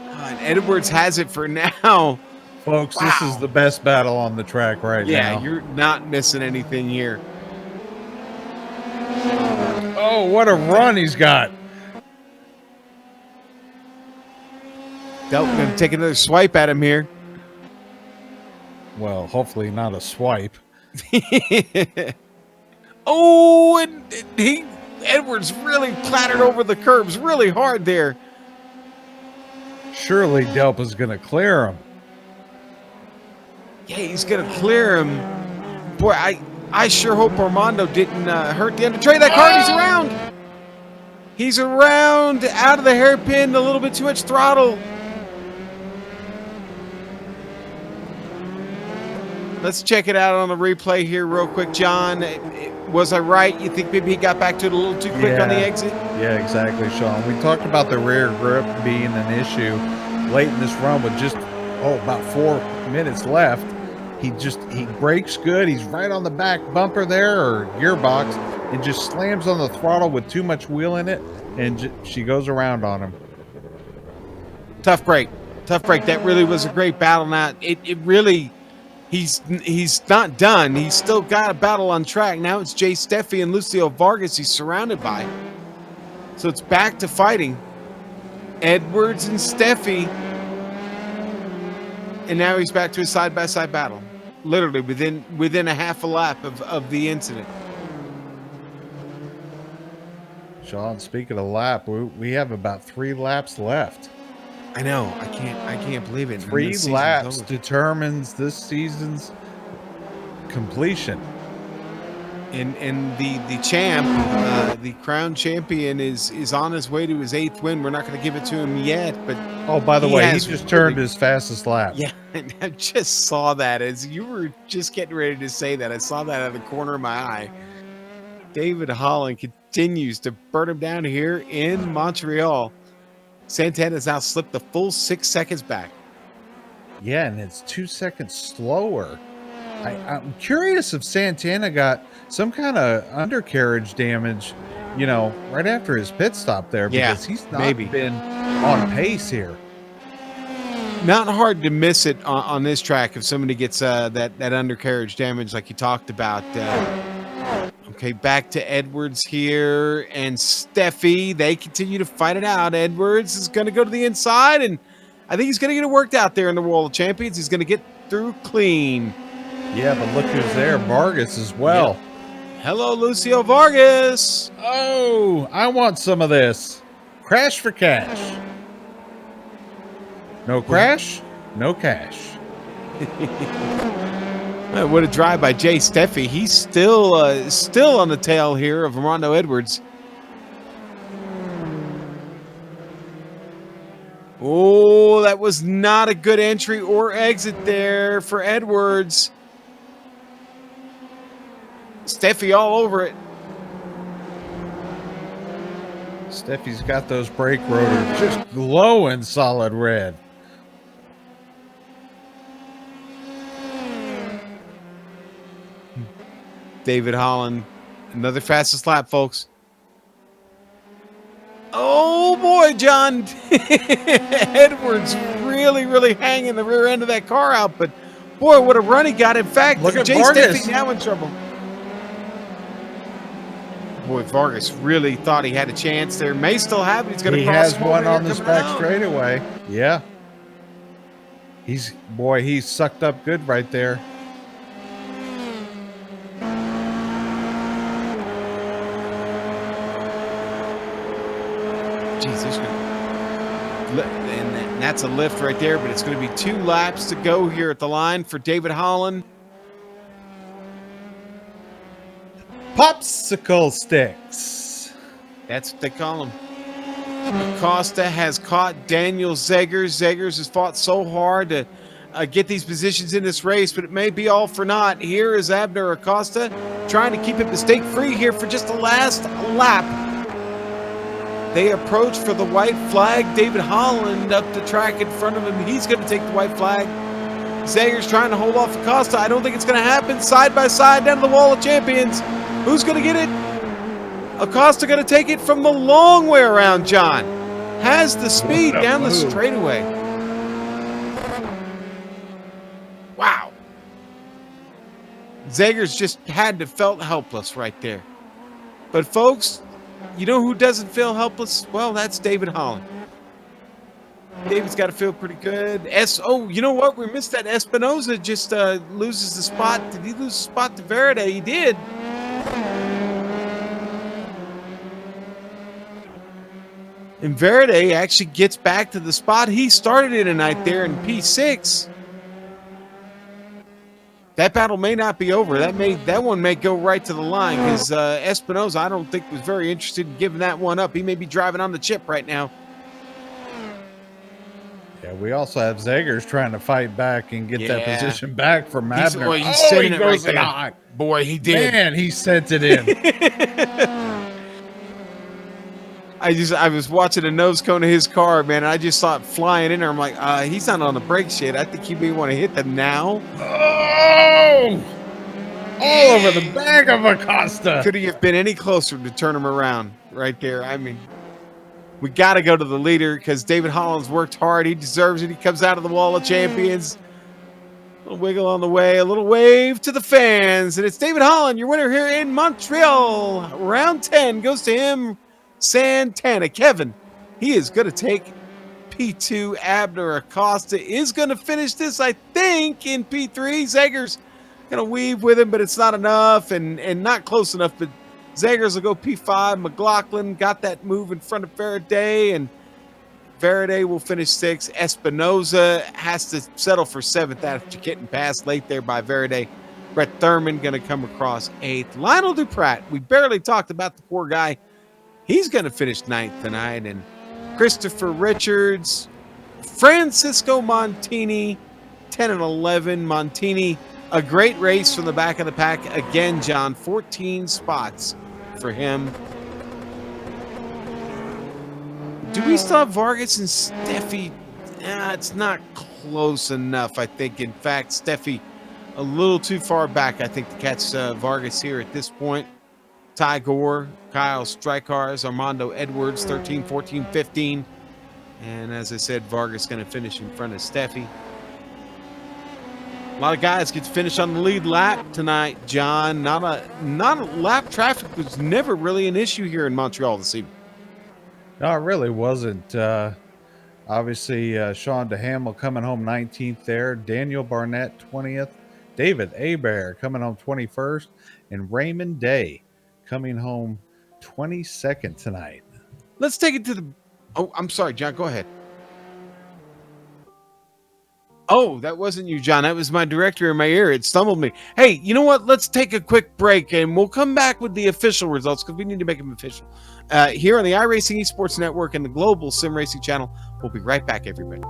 And Edwards has it for now. Folks, Wow. This is the best battle on the track right now. Yeah, you're not missing anything here. Oh, what a run he's got. Delp gonna take another swipe at him here. Well, hopefully not a swipe. Oh, and Edwards really clattered over the curbs really hard there. Surely Delp is going to clear him. Yeah, he's going to clear him. Boy, I sure hope Armando didn't hurt the NinjaTrader. That card, he's around. He's around, out of the hairpin, a little bit too much throttle. Let's check it out on the replay here real quick, John. Was I right? You think maybe he got back to it a little too quick on the exit? Yeah, exactly, Sean. We talked about the rear grip being an issue late in this run with just, about 4 minutes left. He brakes good. He's right on the back bumper there, or gearbox, and just slams on the throttle with too much wheel in it, and she goes around on him. Tough break. That really was a great battle. Now, it really... He's not done. He's still got a battle on track. Now it's Jay Steffi and Lucio Vargas he's surrounded by. So it's back to fighting. Edwards and Steffi. And now he's back to a side-by-side battle. Literally within a half a lap of the incident. Sean, speaking of lap, we have about 3 laps left. I know. I can't believe it. 3 laps determines this season's completion. And the champ, the crown champion, is on his way to his 8th win. We're not going to give it to him yet, but by the way, he just turned his fastest lap. Yeah, I just saw that as you were just getting ready to say that. I saw that out of the corner of my eye. David Holland continues to burn him down here in Montreal. Santana has now slipped the full 6 seconds back. Yeah, and it's 2 seconds slower. I'm curious if Santana got some kind of undercarriage damage, right after his pit stop there, because he's not been on pace here. Not hard to miss it on this track if somebody gets that undercarriage damage like you talked about. Okay, back to Edwards here and Steffi. They continue to fight it out. Edwards is going to go to the inside, and I think he's going to get it worked out there in the World of Champions. He's going to get through clean. Yeah, but look who's there. Vargas as well. Yep. Hello, Lucio Vargas. Oh, I want some of this. Crash for cash. No crash, no cash. What a drive by Jay Steffi. He's still on the tail here of Armando Edwards. Oh, that was not a good entry or exit there for Edwards. Steffi all over it. Steffi's got those brake rotors just glowing solid red. David Holland, another fastest lap, folks. Oh boy, John. Edwards really hanging the rear end of that car out, but boy, what a run he got. In fact, look at Jay Vargas. Steffi now in trouble. Boy, Vargas really thought he had a chance there. May still have it. He's going to cross. He has one on this back straightaway. Yeah. He's sucked up good right there. Jeez, and that's a lift right there, but it's going to be 2 laps to go here at the line for David Holland. Popsicle sticks. That's what they call them. Acosta has caught Daniel Zegers. Zegers has fought so hard to get these positions in this race, but it may be all for naught. Here is Abner Acosta trying to keep it mistake-free here for just the last lap. They approach for the white flag. David Holland up the track in front of him. He's going to take the white flag. Zegers trying to hold off Acosta. I don't think it's going to happen. Side by side down to the wall of champions. Who's going to get it? Acosta going to take it from the long way around, John. Has the speed down the straightaway. Wow. Zegers just had to felt helpless right there. But folks, you know who doesn't feel helpless? Well, that's David Holland. David's got to feel pretty good. Oh, you know what? We missed that. Espinoza just loses the spot. Did he lose the spot to Verde? He did. And Verde actually gets back to the spot he started in tonight there in P6. that battle may not be over. That one may go right to the line because Espinosa, I don't think, was very interested in giving that one up. He may be driving on the chip right now. Yeah, we also have Zegers trying to fight back and get that position back from Abner. He's sending it right there. High. Boy, he did. Man, he sent it in. I was watching a nose cone of his car, man, and I just saw it flying in there. I'm like, he's not on the brakes yet. I think he may want to hit them now. Oh! All over the back of Acosta. Could he have been any closer to turn him around right there? I mean, we got to go to the leader because David Holland's worked hard. He deserves it. He comes out of the Wall of Champions. A little wiggle on the way, a little wave to the fans. And it's David Holland, your winner here in Montreal. Round 10 goes to him, Santana. Kevin, he is going to take P2. Abner Acosta is going to finish this, I think, in P3. Zegers going to weave with him, but it's not enough and not close enough. But Zegers will go P5. McLaughlin got that move in front of Faraday, and Faraday will finish 6th. Espinosa has to settle for 7th after getting passed late there by Faraday. Brett Thurman going to come across 8th. Lionel Duprat, we barely talked about the poor guy. He's going to finish 9th tonight. And Christopher Richards, Francisco Montini, 10 and 11. Montini, a great race from the back of the pack. Again, John, 14 spots for him. Do we still have Vargas and Steffi? It's not close enough, I think. In fact, Steffi a little too far back, I think, to catch Vargas here at this point. Ty Gore, Kyle Strykars, Armando Edwards, 13, 14, 15. And as I said, Vargas going to finish in front of Steffi. A lot of guys get to finish on the lead lap tonight, John. Not a lap traffic was never really an issue here in Montreal this evening. No, it really wasn't. Obviously, Sean DeHamel coming home 19th there. Daniel Barnett 20th. David Abair coming home 21st. And Raymond Day coming home 22nd tonight. Let's take it to the... Oh, I'm sorry, John. Go ahead. Oh, that wasn't you, John. That was my director in my ear. It stumbled me. Hey, you know what? Let's take a quick break, and we'll come back with the official results because we need to make them official. Here on the iRacing Esports Network and the Global SimRacing Channel. We'll be right back, everybody.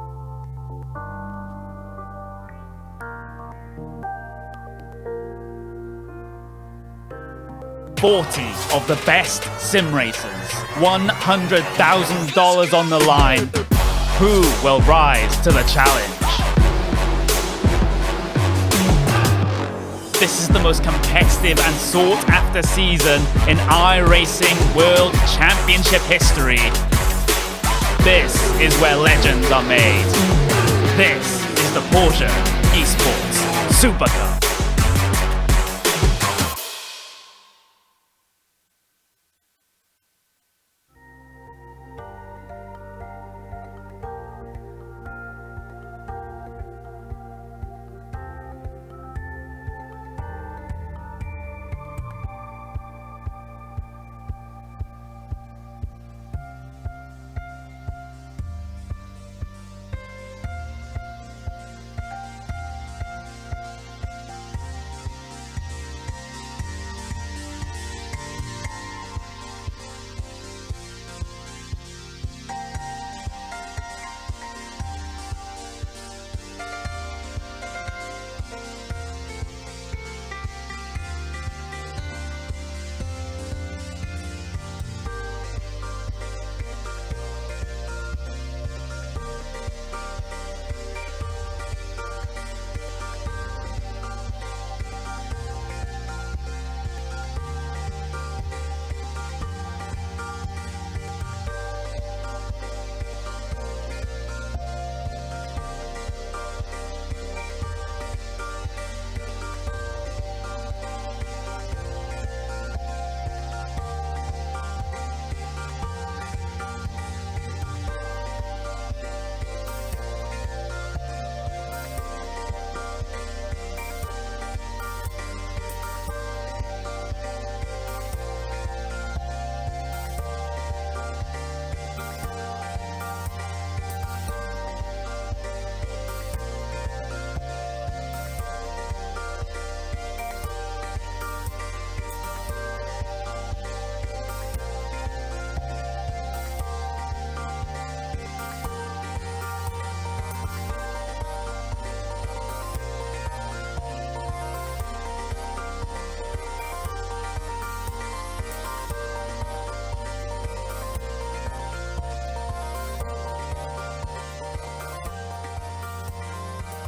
"40 of the best sim racers, $100,000 on the line. Who will rise to the challenge?" This is the most competitive and sought-after season in iRacing World Championship history. This is where legends are made. This is the Porsche Esports Super Cup.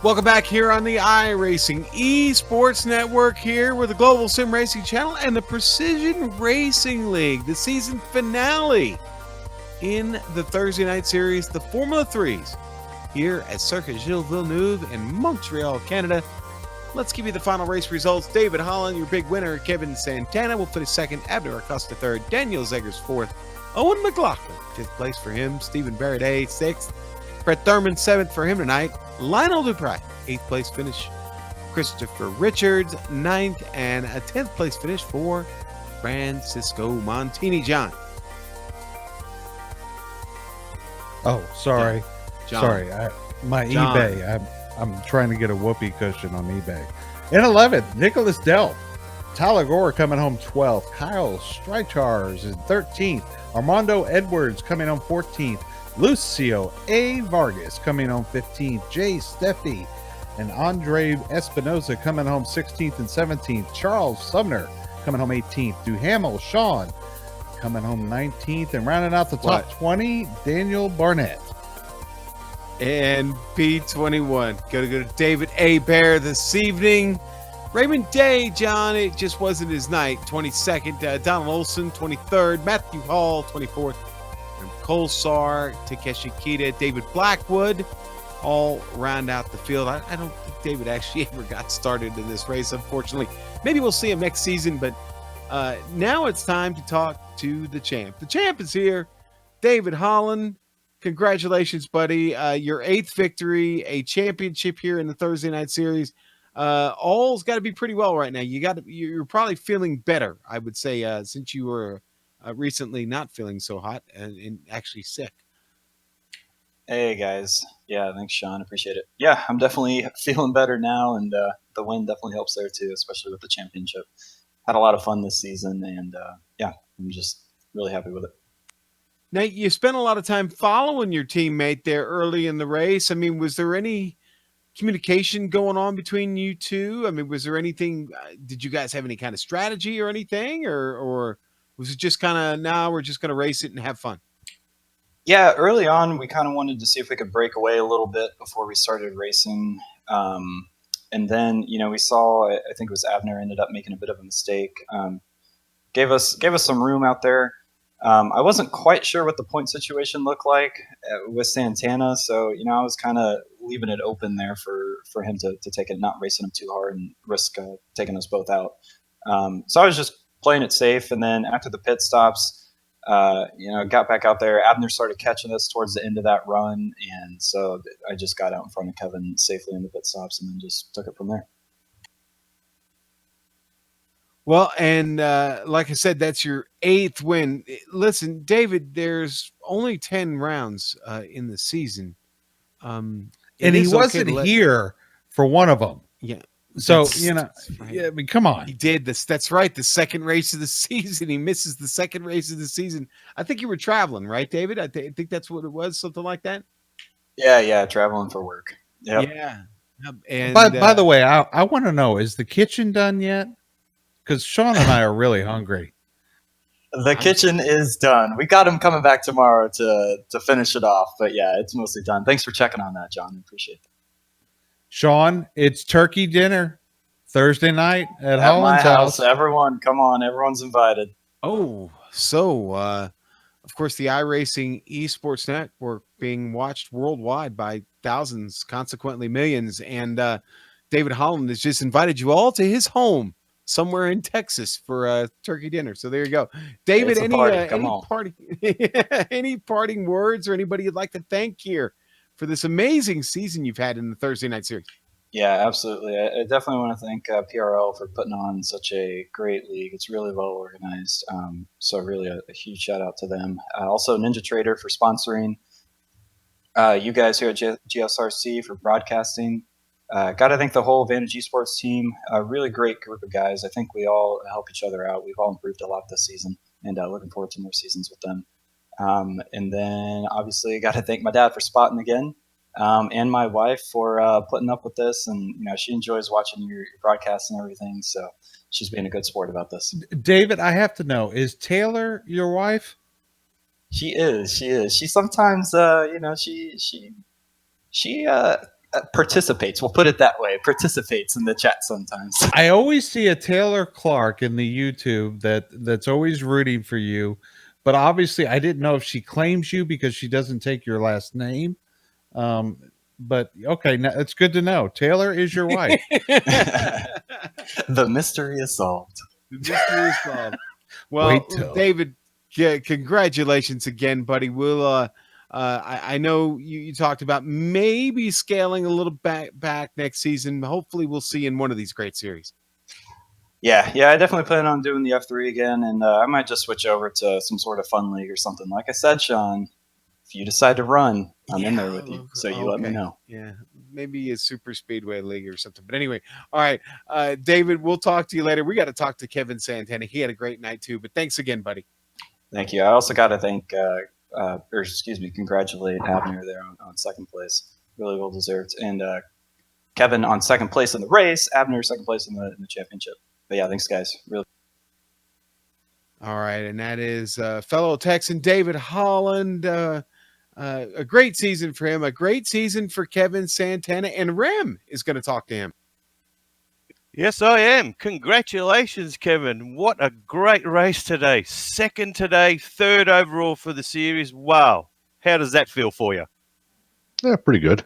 Welcome back here on the iRacing Esports Network here with the Global SimRacing Channel and the Precision Racing League, the season finale in the Thursday night series, the Formula 3s here at Circuit Gilles Villeneuve in Montreal, Canada. Let's give you the final race results. David Holland, your big winner. Kevin Santana will finish second. Abner Acosta third. Daniel Zegers fourth. Owen McLaughlin, fifth place for him. Stephen Barrett, sixth. Brett Thurman, seventh for him tonight. Lionel Duprat, eighth place finish. Christopher Richards, ninth, and a 10th place finish for Francisco Montini. John. Oh, sorry. John. Sorry. My John. eBay. I'm trying to get a whoopee cushion on eBay. In 11th, Nicholas Delp. Tyler Gore coming home 12th. Kyle Streichars in 13th. Armando Edwards coming home 14th. Lucio A. Vargas coming home 15th. Jay Steffi and Andre Espinoza coming home 16th and 17th. Charles Sumner coming home 18th. Duhamel Sean coming home 19th. And rounding out the top 20, Daniel Barnett. And P21. Gotta go to David A. Bear this evening. Raymond Day, John, it just wasn't his night. 22nd. Donald Olson, 23rd. Matthew Hall, 24th. And Cole Sarr, Takeshi Kita, David Blackwood all round out the field. I don't think David actually ever got started in this race, unfortunately. Maybe we'll see him next season, but now it's time to talk to the champ. The champ is here, David Holland. Congratulations, buddy. Your 8th victory, a championship here in the Thursday night series. All's got to be pretty well right now. You're probably feeling better, I would say, since you were recently not feeling so hot and actually sick. Hey guys, yeah, thanks Sean, appreciate it. Yeah, I'm definitely feeling better now, and the win definitely helps there too, especially with the championship. Had a lot of fun this season, and yeah, I'm just really happy with it. Now, you spent a lot of time following your teammate there early in the race. I mean, was there any communication going on between you two? I mean, was there anything, did you guys have any kind of strategy or anything, or was it just kind of, now we're just going to race it and have fun? Yeah, early on, we kind of wanted to see if we could break away a little bit before we started racing. And then, we saw, I think it was Abner ended up making a bit of a mistake. Gave us some room out there. I wasn't quite sure what the point situation looked like with Santana, so I was kind of leaving it open there for him to take it, not racing him too hard and risk taking us both out. So I was just playing it safe, and then after the pit stops, got back out there. Abner started catching us towards the end of that run, and so I just got out in front of Kevin safely in the pit stops, and then just took it from there. Well, and like I said, that's your 8th win. Listen, David, there's only 10 rounds in the season. And he wasn't here for one of them. Yeah. So, right. Yeah, I mean, come on. He did this. That's right. The second race of the season. He misses the second race of the season. I think you were traveling, right, David? I think that's what it was, something like that. Yeah, traveling for work. Yep. Yeah. And by the way, I want to know, is the kitchen done yet? Because Sean and I are really hungry. The kitchen is done. We got him coming back tomorrow to finish it off. But yeah, it's mostly done. Thanks for checking on that, John. I appreciate it. Sean, it's turkey dinner Thursday night at my Holland's house. Everyone, come on. Everyone's invited. Oh, so of course, the iRacing Esports Network being watched worldwide by thousands, consequently millions. And David Holland has just invited you all to his home somewhere in Texas for turkey dinner. So there you go. David, any parting words or anybody you'd like to thank here for this amazing season you've had in the Thursday night series? Yeah, absolutely. I definitely want to thank PRL for putting on such a great league. It's really well organized. So really a huge shout out to them. Also NinjaTrader for sponsoring. You guys here at GSRC for broadcasting. Got to thank the whole Vantage Esports team. A really great group of guys. I think we all help each other out. We've all improved a lot this season, and looking forward to more seasons with them. And then obviously got to thank my dad for spotting again, and my wife for putting up with this. And she enjoys watching your broadcasts and everything, so she's being a good sport about this. David, I have to know, is Taylor your wife? She is. She sometimes, participates. We'll put it that way. Participates in the chat sometimes. I always see a Taylor Clark in the YouTube that's always rooting for you, but obviously I didn't know if she claims you because she doesn't take your last name. But okay, now it's good to know. Taylor is your wife. The mystery is solved. The mystery is solved. Well, David, congratulations again, buddy. We'll I know you talked about maybe scaling a little back next season. Hopefully we'll see in one of these great series. Yeah, I definitely plan on doing the F3 again, and I might just switch over to some sort of fun league or something. Like I said, Sean, if you decide to run, I'm in there with you, so you let me know. Yeah, maybe a super speedway league or something. But anyway, all right, David, we'll talk to you later. We got to talk to Kevin Santana. He had a great night too. But thanks again, buddy. Thank you. I also got to congratulate Abner there on second place. Really well deserved. And Kevin on second place in the race, Abner second place in the championship. But yeah, thanks, guys. Really. All right, and that is fellow Texan David Holland. A great season for him, a great season for Kevin Santana, and Rem is going to talk to him. Yes, I am. Congratulations, Kevin. What a great race today. Second today, third overall for the series. Wow. How does that feel for you? Yeah, pretty good.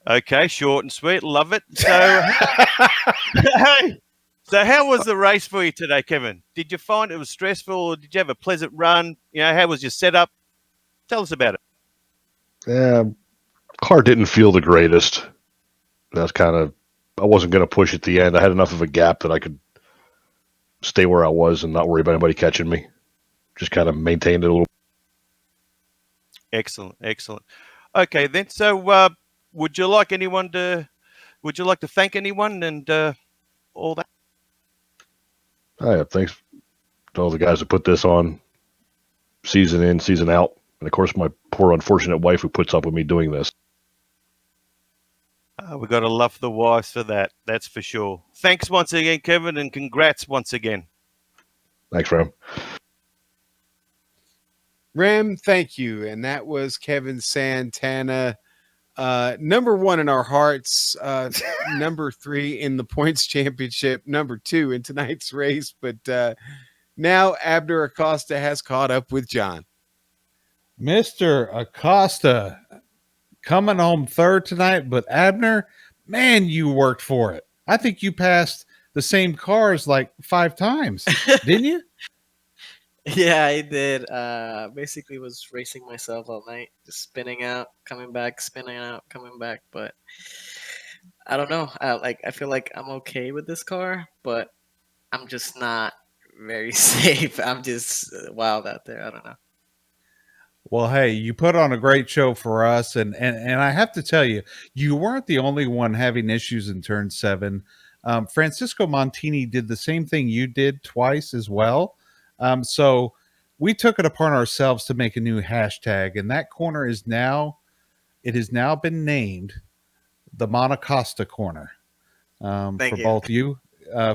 Okay, short and sweet. Love it. So how was the race for you today, Kevin? Did you find it was stressful, or did you have a pleasant run? How was your setup? Tell us about it. Car didn't feel the greatest. That's I wasn't going to push at the end. I had enough of a gap that I could stay where I was and not worry about anybody catching me. Just kind of maintained it a little. Excellent. Okay, then. So would you like to thank anyone and all that? Yeah, thanks to all the guys that put this on season in, season out. And of course, my poor unfortunate wife who puts up with me doing this. We got to love the wives for that. That's for sure. Thanks once again, Kevin, and congrats once again. Thanks, Rem. Rem, thank you. And that was Kevin Santana, number one in our hearts, number 3 in the points championship, number 2 in tonight's race. But now Abner Acosta has caught up with John. Mr. Acosta coming home third tonight, but Abner, man, you worked for it. I think you passed the same cars like 5 times, didn't you? Yeah, I did. Basically was racing myself all night, just spinning out, coming back, spinning out, coming back. But I don't know. I feel like I'm okay with this car, but I'm just not very safe. I'm just wild out there. I don't know. Well, hey, you put on a great show for us, and I have to tell you, you weren't the only one having issues in turn 7. Francisco Montini did the same thing you did twice as well. So we took it upon ourselves to make a new hashtag, and that corner has now been named the Monacosta corner. For both you,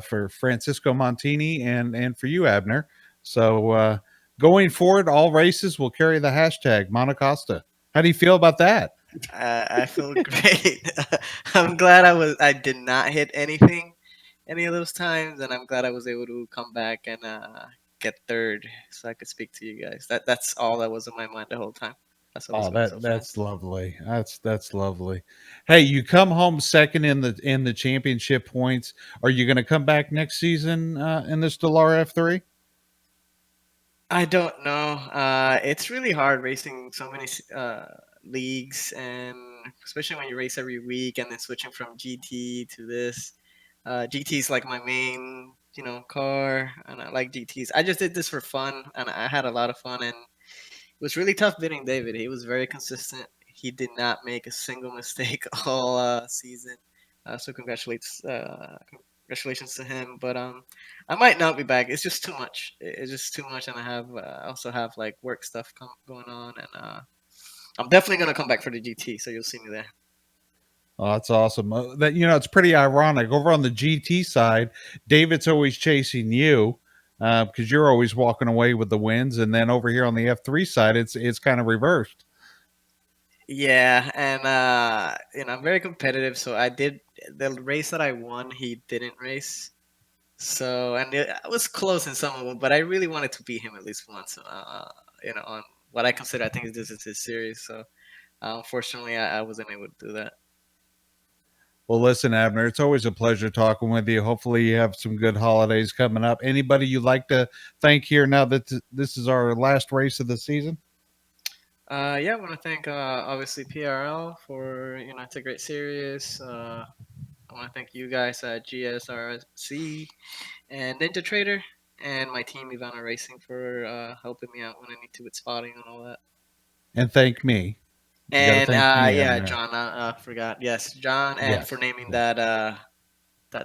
for Francisco Montini and for you, Abner. So going forward, all races will carry the hashtag Monacosta. How do you feel about that? I feel great. I'm glad I did not hit anything any of those times, and I'm glad I was able to come back and get third so I could speak to you guys. That's all that was in my mind the whole time. That's lovely. That's lovely. Hey, you come home second in the championship points. Are you going to come back next season in the Stellar F3? I don't know. It's really hard racing so many leagues, and especially when you race every week and then switching from GT to this. GT is like my main, car, and I like GTs. I just did this for fun, and I had a lot of fun, and it was really tough beating David. He was very consistent. He did not make a single mistake all season. So congratulations to him. But I might not be back. It's just too much. It's just too much, and I also have like work stuff going on, and I'm definitely gonna come back for the GT. So you'll see me there. Oh, that's awesome. That it's pretty ironic. Over on the GT side, David's always chasing you because you're always walking away with the wins, and then over here on the F3 side, it's kind of reversed. Yeah, and I'm very competitive, so I did the race that I won. He didn't race, so I was close in some of them, but I really wanted to beat him at least once. On what I consider, I think this is his series. So unfortunately, I wasn't able to do that. Well, listen, Abner, it's always a pleasure talking with you. Hopefully, you have some good holidays coming up. Anybody you'd like to thank here now that this is our last race of the season? Yeah, I want to thank obviously PRL for it's a great series. I want to thank you guys at GSRC and NinjaTrader and my team Ivana Racing for helping me out when I need to with spotting and all that. And thank me. And Abner. John, I forgot. Yes, John, and for naming that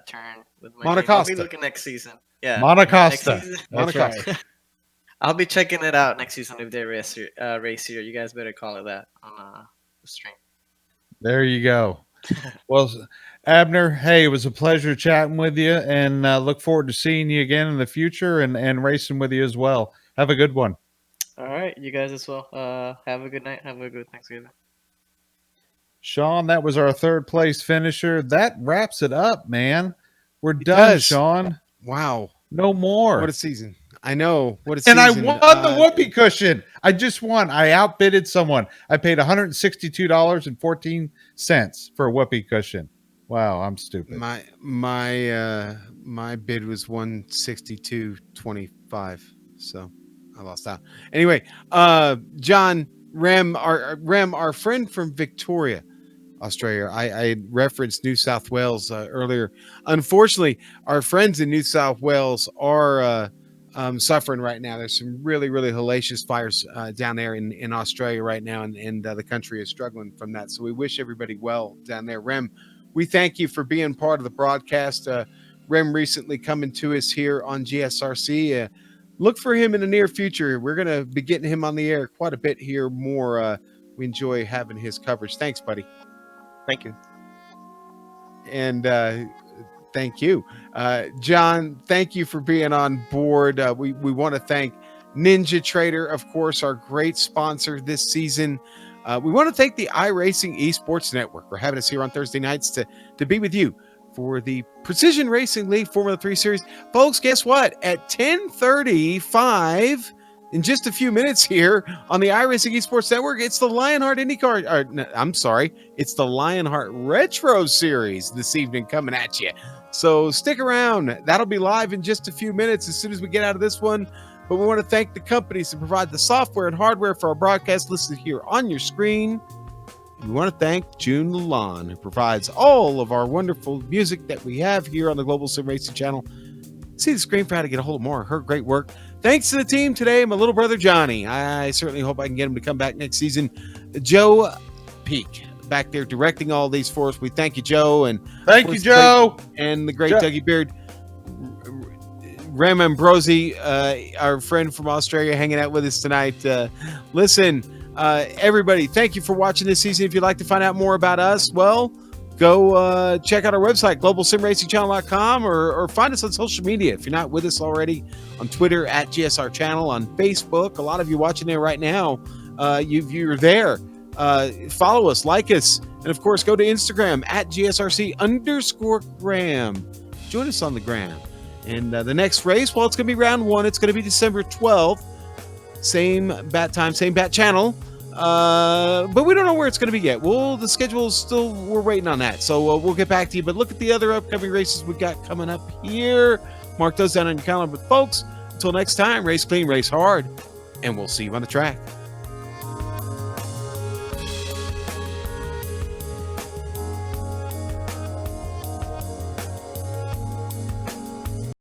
turn with my Monte name. I'll be Costa. looking next season. Yeah, Monte next Costa. season. That's right. I'll be checking it out next season if they race here. You guys better call it that on the stream. There you go. Well, Abner, hey, it was a pleasure chatting with you, and look forward to seeing you again in the future and racing with you as well. Have a good one. All right, you guys as well. Have a good night. Have a good Thanksgiving. Sean, that was our third place finisher. That wraps it up, man. We're done, Sean. Wow. No more. What a season. I know. What a And season. I won the whoopee cushion. I just won. I outbidded someone. I paid $162.14 for a whoopee cushion. Wow, I'm stupid. My bid was $162.25. So I lost out. Anyway, John Rem, our friend from Victoria, Australia. I referenced New South Wales earlier. Unfortunately, our friends in New South Wales are suffering right now. There's some really, really hellacious fires down there in Australia right now, and the country is struggling from that. So we wish everybody well down there. Rem, we thank you for being part of the broadcast. Rem recently coming to us here on GSRC. Look for him in the near future. We're going to be getting him on the air quite a bit here more. We enjoy having his coverage. Thanks, buddy. Thank you. And thank you. John, thank you for being on board. We want to thank NinjaTrader, of course, our great sponsor this season. We want to thank the iRacing Esports Network for having us here on Thursday nights to be with you for the Precision Racing League Formula 3 Series. Folks, guess what? At 10:35, in just a few minutes here on the iRacing Esports Network, it's the Lionheart IndyCar. It's the Lionheart Retro Series this evening coming at you. So stick around. That'll be live in just a few minutes as soon as we get out of this one. But we want to thank the companies that provide the software and hardware for our broadcast listed here on your screen. We want to thank June Lalonde, who provides all of our wonderful music that we have here on the Global SimRacing Channel. See the screen for how to get a hold of more of her great work. Thanks to the team today, my little brother Johnny. I certainly hope I can get him to come back next season. Joe Peak, back there directing all these for us. We thank you, Joe. And thank you, Joe. And the great Dougie Beard. Rem Ambrosi, our friend from Australia, hanging out with us tonight. Listen, everybody, thank you for watching this season. If you'd like to find out more about us, well, go check out our website, globalsimracingchannel.com, or find us on social media. If you're not with us already, on Twitter at GSR Channel, on Facebook. A lot of you watching there right now, you're there. Follow us, like us, and of course, go to Instagram at GSRC_gram. Join us on the gram. And the next race, well, it's going to be round 1. It's going to be December 12th. Same bat time, same bat channel. But we don't know where it's going to be yet. The schedule is still, we're waiting on that. So we'll get back to you. But look at the other upcoming races we got coming up here. Mark those down on your calendar. But folks, until next time, race clean, race hard, and we'll see you on the track.